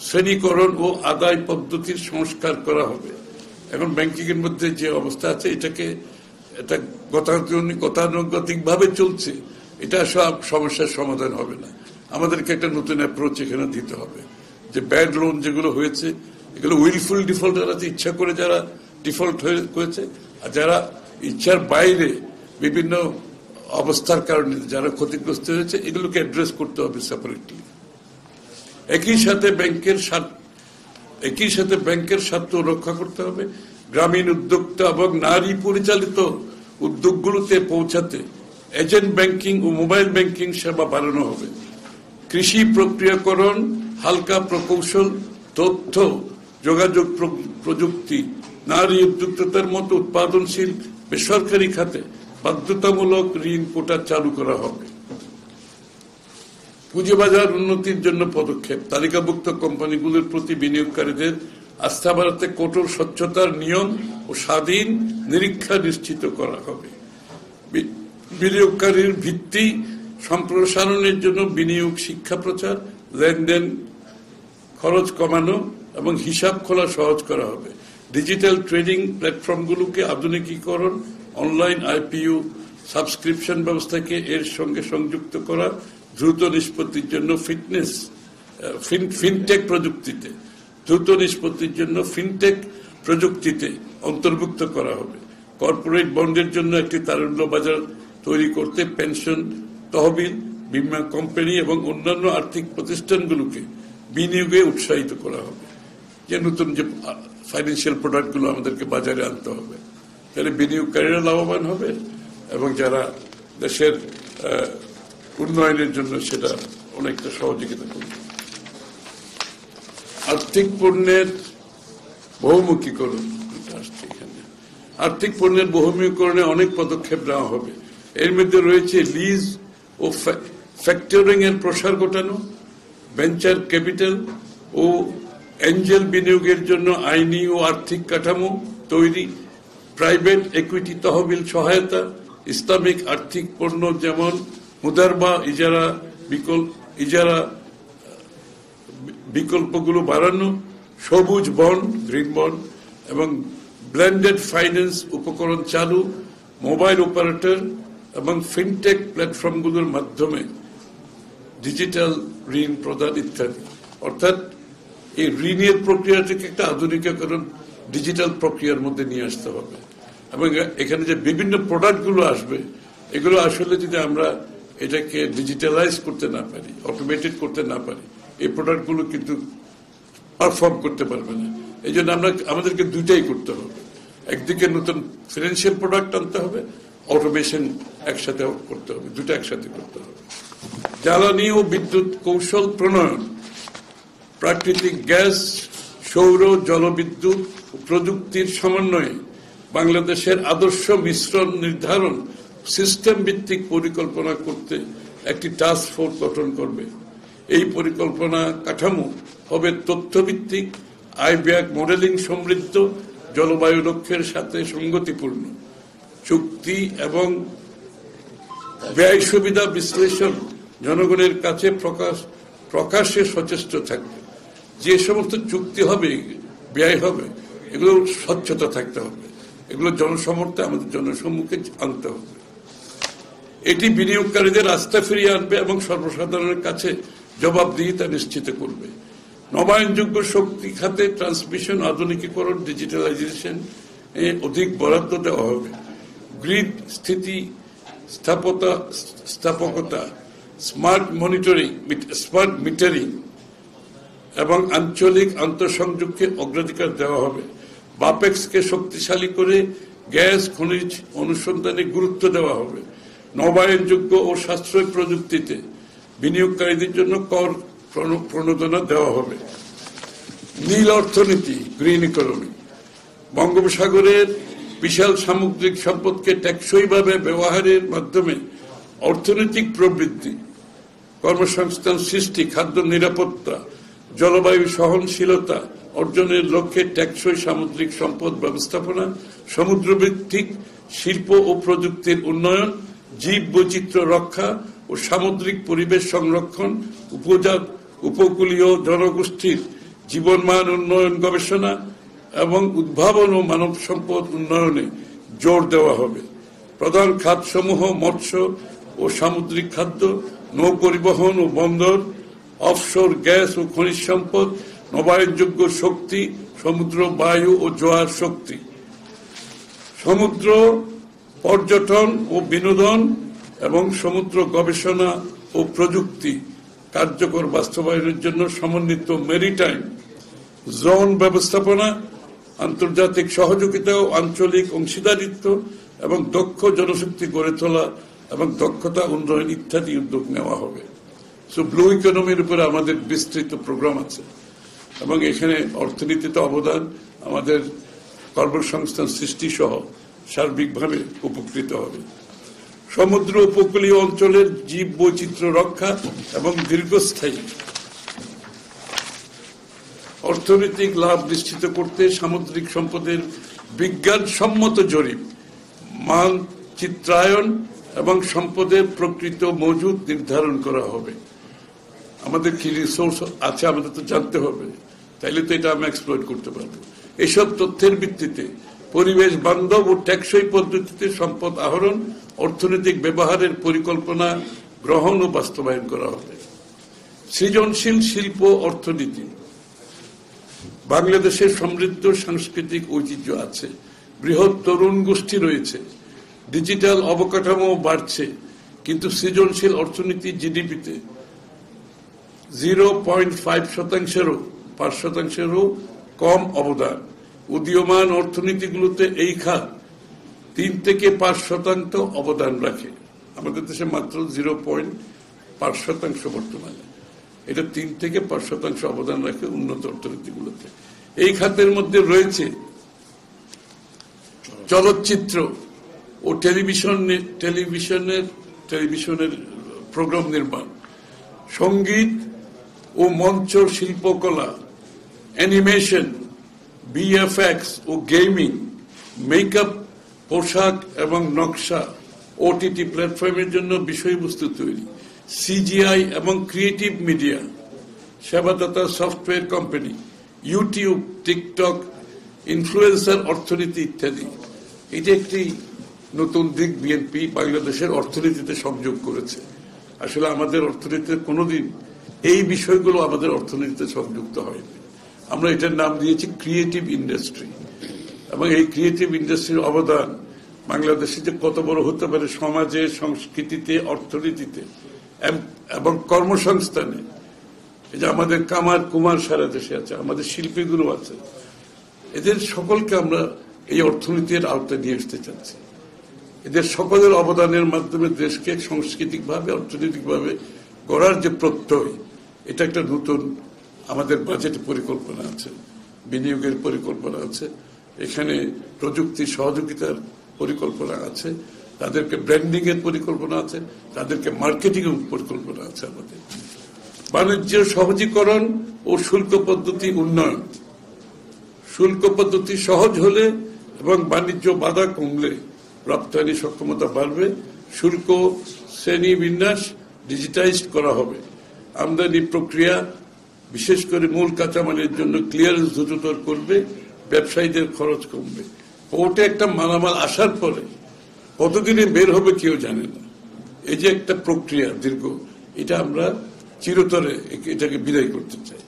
শ্রেণীকরণ ও আদায় পদ্ধতির সংস্কার করা হবে। এখন ব্যাংকিং এর মধ্যে যে অবস্থা আছে এটা গতানুগতিক ভাবে চলছে, এটা সব সমস্যার সমাধান হবে না। আমাদেরকে একটা নতুন অ্যাপ্রোচ এখানে দিতে হবে। যে ব্যাড লোন যেগুলো হয়েছে, এগুলো উইলফুল ডিফল্টার আছে, ইচ্ছা করে যারা ডিফল্ট হয়েছে, আর যারা ইচ্ছার বাইরে বিভিন্ন অবস্থার কারণে যারা ক্ষতিগ্রস্ত হয়েছে, এগুলোকে অ্যাড্রেস করতে হবে সেপারেটলি। একই সাথে ব্যাংকের স্বার্থ রক্ষা করতে হবে। গ্রামীণ উদ্যোক্তা এবং নারী পরিচালিত উদ্যোগগুলোতে পৌঁছাতে এজেন্ট ব্যাংকিং ও মোবাইল ব্যাংকিং সেবা বাড়ানো হবে। কৃষি প্রক্রিয়াকরণ, হালকা প্রকৌশল, তথ্য যোগাযোগ প্রযুক্তি, নারী উদ্যোক্তার মতো উৎপাদনশীল বেসরকারি খাতে বাধ্যতামূলক ঋণ কোটা চালু করা হবে। পুঁজিবাজার উন্নতির জন্য পদক্ষেপ, তালিকাভুক্ত কোম্পানিগুলোর প্রতি বিনিয়োগকারীদের আস্থা বাড়াতে কঠোর স্বচ্ছতার নিয়ম ও স্বাধীন নিরীক্ষা নিশ্চিত করা হবে। বিনিয়োগকারীর ভিত্তি সম্প্রসারণের জন্য বিনিয়োগ শিক্ষা প্রচার, লেনদেন খরচ কমানো এবং হিসাব খোলা সহজ করা হবে। ডিজিটাল ট্রেডিং প্ল্যাটফর্মগুলোকে আধুনিকীকরণ, অনলাইন আইপিইউ সাবস্ক্রিপশন ব্যবস্থাকে এর সঙ্গে সংযুক্ত করা, দ্রুত নিষ্পত্তির জন্য ফিনটেক প্রযুক্তিতে অন্তর্ভুক্ত করা হবে। কর্পোরেট বন্ডের জন্য একটি তারল্য বাজার তৈরি করতে পেনশন তহবিল, বীমা কোম্পানি এবং অন্যান্য আর্থিক প্রতিষ্ঠানগুলোকে বিনিয়োগে উৎসাহিত করা হবে। যে নতুন যে ফাইন্যান্সিয়াল প্রোডাক্টগুলো আমাদেরকে বাজারে আনতে হবে, তাহলে বিনিয়োগকারীরা লাভবান হবে এবং যারা দেশের উন্নয়নের জন্য সেটা অনেকটা সহযোগিতা করবে। আর্থিক পণ্যের বহুমুখীকরণ আসছে এখানে। আর্থিক পণ্যের বহুমুখীকরণে অনেক পদক্ষেপ নেওয়া হবে। এর মধ্যে রয়েছে লিজ ও ফ্যাক্টরিং এর প্রসার ঘটানো, ভেঞ্চার ক্যাপিটাল ও এঞ্জেল বিনিয়োগের জন্য আইনি ও আর্থিক কাঠামো তৈরি, প্রাইভেট ইকুইটি তহবিল সহায়তা, ইসলামিক আর্থিক পণ্য যেমন মুদারবা, ইজারা বিকল্পগুলো বাড়ানো, সবুজ বন্ড, গ্রিন বন্ড এবং ব্লেন্ডেড ফাইন্যান্স উপকরণ চালু, মোবাইল অপারেটর এবং ফিনটেক প্ল্যাটফর্মগুলোর মাধ্যমে ডিজিটাল ঋণ প্রদান ইত্যাদি। অর্থাৎ এই ঋণের প্রক্রিয়াটাকে একটা আধুনিকীকরণ ডিজিটাল প্রক্রিয়ার মধ্যে নিয়ে আসতে হবে এবং এখানে যে বিভিন্ন প্রোডাক্টগুলো আসবে, এগুলো আসলে যদি আমরা এটাকে ডিজিটালাইজ করতে না পারি, অটোমেটেড করতে না পারি, এই প্রোডাক্টগুলো কিন্তু পারফর্ম করতে পারবে না। এই জন্য আমাদেরকে দুইটাই করতে হবে। একদিকে নতুন ফিনান্সিয়াল প্রোডাক্ট আনতে হবে, অটোমেশন একসাথে করতে হবে, দুটো একসাথে করতে হবে। জ্বালানি ও বিদ্যুৎ কৌশল প্রণয়ন, প্রাকৃতিক গ্যাস, সৌর, জলবিদ্যুৎ প্রযুক্তির সমন্বয়ে বাংলাদেশের আদর্শ মিশ্রণ নির্ধারণ, সিস্টেম ভিত্তিক পরিকল্পনা করতে একটি টাস্ক ফোর্স গঠন করবে। এই পরিকল্পনা কাঠামো হবে তথ্যভিত্তিক, আইব্যাক মডেলিং সমৃদ্ধ, জলবায়ু লক্ষ্যের সাথে সঙ্গতিপূর্ণ, চুক্তি এবং ব্যয় সুবিধা বিশ্লেষণ জনগণের কাছে প্রকাশ্যে সচেষ্ট থাকবে। যে সমস্ত চুক্তি হবে, ব্যয় হবে, এগুলো স্বচ্ছতা থাকতে হবে, এগুলো জনসমর্থে আমাদের জনসম্মুখে আনতে হবে। এটি বিনিয়োগকারীদের আস্থা ফিরিয়ে আনবে এবং সর্বসাধারণের কাছে জবাবদিহিতা নিশ্চিত করবে। নবায়নযোগ্য শক্তি খাতে ট্রান্সমিশন আধুনিকীকরণ, ডিজিটালাইজেশন অধিক বরাদ্দ দেওয়া হবে। গ্রিড স্থাপকতা, স্মার্ট মিটারিং এবং আঞ্চলিক আন্তঃসংযোগকে অগ্রাধিকার দেওয়া হবে। বাপেক্সকে শক্তিশালী করে গ্যাস খনিজ অনুসন্ধানে গুরুত্ব দেওয়া হবে। নবায়নযোগ্য ও সাশ্রয়ী প্রযুক্তিতে বিনিয়োগকারীদের জন্য কর প্রণোদনা দেওয়া হবে। নীল অর্থনীতি, গ্রিন ইকোনমি, বঙ্গোপসাগরের বিশাল সামুদ্রিক সম্পদকে টেকসইভাবে ব্যবহারের মাধ্যমে অর্থনৈতিক প্রবৃদ্ধি, কর্মসংস্থান সৃষ্টি, খাদ্য নিরাপত্তা, জলবায়ু সহনশীলতা অর্জনের লক্ষ্যে টেকসই সামুদ্রিক সম্পদ ব্যবস্থাপনা, সমুদ্রভিত্তিক শিল্প ও প্রযুক্তির উন্নয়ন, জীব বৈচিত্র্য রক্ষা ও সামুদ্রিক পরিবেশ সংরক্ষণ, উপকূলীয় জনগোষ্ঠীর জীবনমান উন্নয়ন গবেষণা এবং উদ্ভাবন ও মানব সম্পদ উন্নয়নে জোর দেওয়া হবে। প্রধান খাতসমূহ মৎস্য ও সামুদ্রিক খাদ্য, নৌ পরিবহন ও বন্দর, অফশোর গ্যাস ও খনিজ সম্পদ, নবায়নযোগ্য শক্তি, সমুদ্র, বায়ু ও জোয়ার শক্তি, সমুদ্র পর্যটন ও বিনোদন এবং সমুদ্র গবেষণা ও প্রযুক্তি কার্যকর বাস্তবায়নের জন্য সমন্বিত মেরিটাইম জোন ব্যবস্থাপনা, আন্তর্জাতিক সহযোগিতা ও আঞ্চলিক অংশীদারিত্ব এবং দক্ষ জনশক্তি গড়ে তোলা এবং দক্ষতা উন্নয়ন ইত্যাদি উদ্যোগ নেওয়া হবে। সো ব্লু ইকোনমির উপরে আমাদের বিস্তৃত প্রোগ্রাম আছে এবং এখানে অর্থনীতিতে অবদান আমাদের কর্মসংস্থান সৃষ্টি সহ সার্বিকভাবে উপকৃত হবে। সমুদ্র উপকূলীয় অঞ্চলের জীব বৈচিত্র্য রক্ষা এবং দীর্ঘস্থায়ী অর্থনৈতিক লাভ নিশ্চিত করতে সামুদ্রিক সম্পদের বিজ্ঞানসম্মত জরিপ, মানচিত্রায়ন এবং সম্পদের প্রকৃত মজুদ নির্ধারণ করা হবে। আমাদের কি রিসোর্স আছে আমাদের তো জানতে হবে, তাইলে তো এটা আমরা এক্সপ্লয়েট করতে পারবো। এসব তথ্যের ভিত্তিতে পরিবেশ বান্ধব ও টেকসই পদ্ধতিতে সম্পদ আহরণ, অর্থনৈতিক ব্যবহারের পরিকল্পনা গ্রহণ ও বাস্তবায়ন করা হবে। সৃজনশীল শিল্প অর্থনীতি। বাংলাদেশের সমৃদ্ধ সাংস্কৃতিক ঐতিহ্য আছে, বৃহৎ তরুণ গোষ্ঠী রয়েছে, ডিজিটাল অবকাঠামো বাড়ছে, কিন্তু সৃজনশীল অর্থনীতি জিডিপিতে 0.5%-5%-এরও কম অবদান। উদীয়মান অর্থনীতিগুলোতে এই খাত 3-5% অবদান রাখে। আমাদের দেশে মাত্র 0.5% বর্তমানে, এটা 3-5% অবদান রাখে উন্নত অর্থনীতিগুলোতে। এই খাতের মধ্যে রয়েছে চলচ্চিত্র ও টেলিভিশনের প্রোগ্রাম নির্মাণ, সঙ্গীত ও মঞ্চ শিল্পকলা, অ্যানিমেশন, বিএফএক্স ও গেমিং, মেকআপ, পোশাক এবং নকশা, ওটিটি প্ল্যাটফর্মের জন্য বিষয়বস্তু তৈরি, সিজিআই এবং ক্রিয়েটিভ মিডিয়া, সেবাদাতা software company, YouTube, TikTok, influencer অর্থনীতি ইত্যাদি। এটা একটি নতুন দিক বিএনপি বাংলাদেশের অর্থনীতিতে সংযোগ করেছে। আসলে আমাদের অর্থনীতিতে কোনোদিন এই বিষয়গুলো আমাদের অর্থনীতিতে সংযুক্ত হয়নি। আমরা এটার নাম দিয়েছি ক্রিয়েটিভ ইন্ডাস্ট্রি, এবং এই ক্রিয়েটিভ ইন্ডাস্ট্রির অবদান বাংলাদেশে যে কত বড় হতে পারে সমাজে, সংস্কৃতিতে, অর্থনীতিতে এবং কর্মসংস্থানে। এই যে আমাদের কামার কুমার সারা দেশে আছে, আমাদের শিল্পীগুলো আছে, এদের সকলকে আমরা এই অর্থনীতির আওতায় নিয়ে আসতে চাচ্ছি। এদের সকলের অবদানের মাধ্যমে দেশকে সাংস্কৃতিকভাবে, অর্থনৈতিকভাবে গড়ার যে প্রত্যয়, এটা একটা নতুন আমাদের বাজেট পরিকল্পনা আছে, বিনিয়োগের পরিকল্পনা আছে, এখানে প্রযুক্তি সহযোগিতার পরিকল্পনা আছে, তাদেরকে ব্র্যান্ডিং এর পরিকল্পনা আছে, তাদেরকে মার্কেটিং এর পরিকল্পনা আছে। আমাদের বাণিজ্য সহজীকরণ ও শুল্ক পদ্ধতি উন্নয়ন। শুল্ক পদ্ধতি সহজ হলে এবং বাণিজ্য বাধা কমলে রপ্তানি সক্ষমতা বাড়বে, শুল্ক শ্রেণী বিন্যাস ডিজিটাইজড করা হবে, আমদানি প্রক্রিয়া বিশেষ করে মূল কাঁচামালের জন্য ক্লিয়ারেন্স দ্রুততর করবে, ব্যবসায়ীদের খরচ কমবে। পোর্টে একটা মালামাল আসার পরে কতদিনে বের হবে কেউ জানে না। এই যে একটা প্রক্রিয়া দীর্ঘ, এটা আমরা চিরতরে এটাকে বিদায় করতে চাই।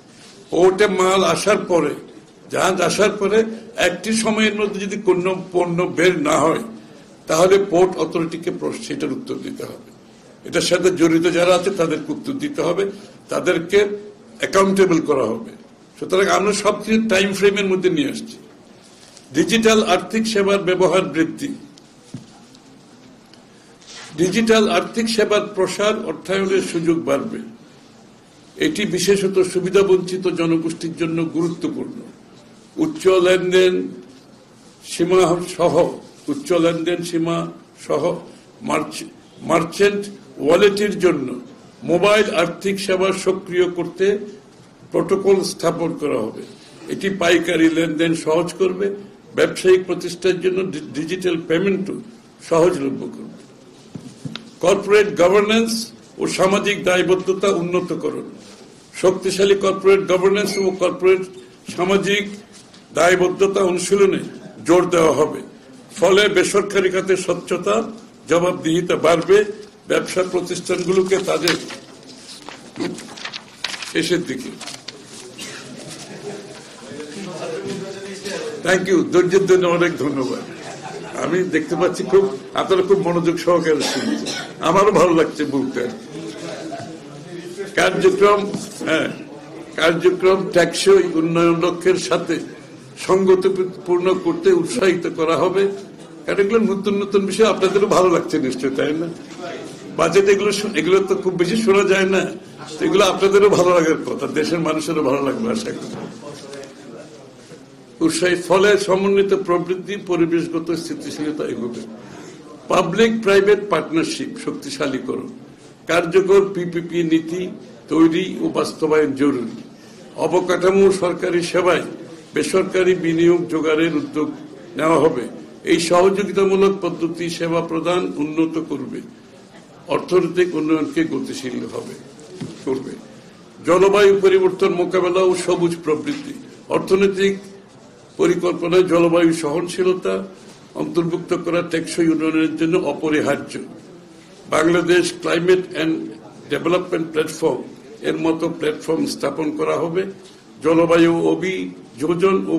পোর্টে মাল আসার পরে, জাহাজ আসার পরে একটি সময়ের মধ্যে যদি কোনো পণ্য বের না হয়, তাহলে পোর্ট অথরিটিকে সেটার উত্তর দিতে হবে। এটার সাথে জড়িত যারা আছে তাদেরকে উত্তর দিতে হবে, তাদেরকে অ্যাকাউন্টেবল করা হবে। সুতরাং আমরা সবকিছু টাইম ফ্রেমের মধ্যে নিয়ে আসছি। ডিজিটাল আর্থিক সেবার ব্যবহার বৃদ্ধি। ডিজিটাল আর্থিক সেবার প্রসার, অর্থায়নের সুযোগ বাড়বে। এটি বিশেষত সুবিধাবঞ্চিত জনগোষ্ঠীর জন্য গুরুত্বপূর্ণ। উচ্চ লেনদেন সীমা সহ মার্চেন্ট ওয়ালেটের জন্য মোবাইল আর্থিক সেবা সক্রিয় করতে প্রটোকল স্থাপন করা হবে। এটি পাইকারি লেনদেন সহজ করবে, ব্যবসায়িক প্রতিষ্ঠার জন্য ডিজিটাল পেমেন্টও সহজলভ্য করবে। কর্পোরেট গভর্নেন্স ও সামাজিক দায়বদ্ধতা উন্নতকরণ। শক্তিশালী কর্পোরেট গভর্নেন্স ও কর্পোরেট সামাজিক দায়বদ্ধতা অনুশীলনে জোর দেওয়া হবে। ফলে বেসরকারি খাতে স্বচ্ছতা, জবাবদিহিতা বাড়বে, ব্যবসা প্রতিষ্ঠানগুলোকে তাদের শেষের দিকে। থ্যাংক ইউ, ধৈর্যের জন্য অনেক ধন্যবাদ। আমি দেখতে পাচ্ছি খুব আপনারা খুব মনোযোগ সহকারে শুনছেন, আমারও ভালো লাগছে বলতে। কার্যক্রম টেকসই উন্নয়ন লক্ষ্যের সাথে সঙ্গতিপূর্ণ করতে উৎসাহিত করা হবে। কারণ এগুলো নতুন নতুন বিষয়, আপনাদেরও ভালো লাগছে নিশ্চয়, তাই না? বাজেট এগুলো তো খুব বেশি শোনা যায় না, এগুলো আপনাদেরও ভালো লাগার কথা, দেশের মানুষেরও ভালো লাগবে আশা করি। উৎসাহী ফলে সমন্বিত প্রবৃদ্ধি, পরিবেশগত স্থিতিশীলতা এগোবে। পাবলিক প্রাইভেট পার্টনারশিপ শক্তিশালীকরণ। কার্যকর পিপিপি নীতি তৈরি ও বাস্তবায়ন জরুরি। অবকাঠামো সরকারি সেবায় বেসরকারি বিনিয়োগ জোগাড়ের উদ্যোগ নেওয়া হবে। এই সহযোগিতামূলক পদ্ধতি সেবা প্রদান উন্নত করবে, অর্থনৈতিক উন্নয়নকে গতিশীল করবে। জলবায়ু পরিবর্তন মোকাবেলা ও সবুজ প্রবৃদ্ধি। অর্থনৈতিক পরিকল্পনায় জলবায়ু সহনশীলতা অন্তর্ভুক্ত করা টেকসই উন্নয়নের জন্য অপরিহার্য। Bangladesh climate and development platform এর মতো প্ল্যাটফর্ম স্থাপন করা হবে। জলবায়ু অভিযোজন ও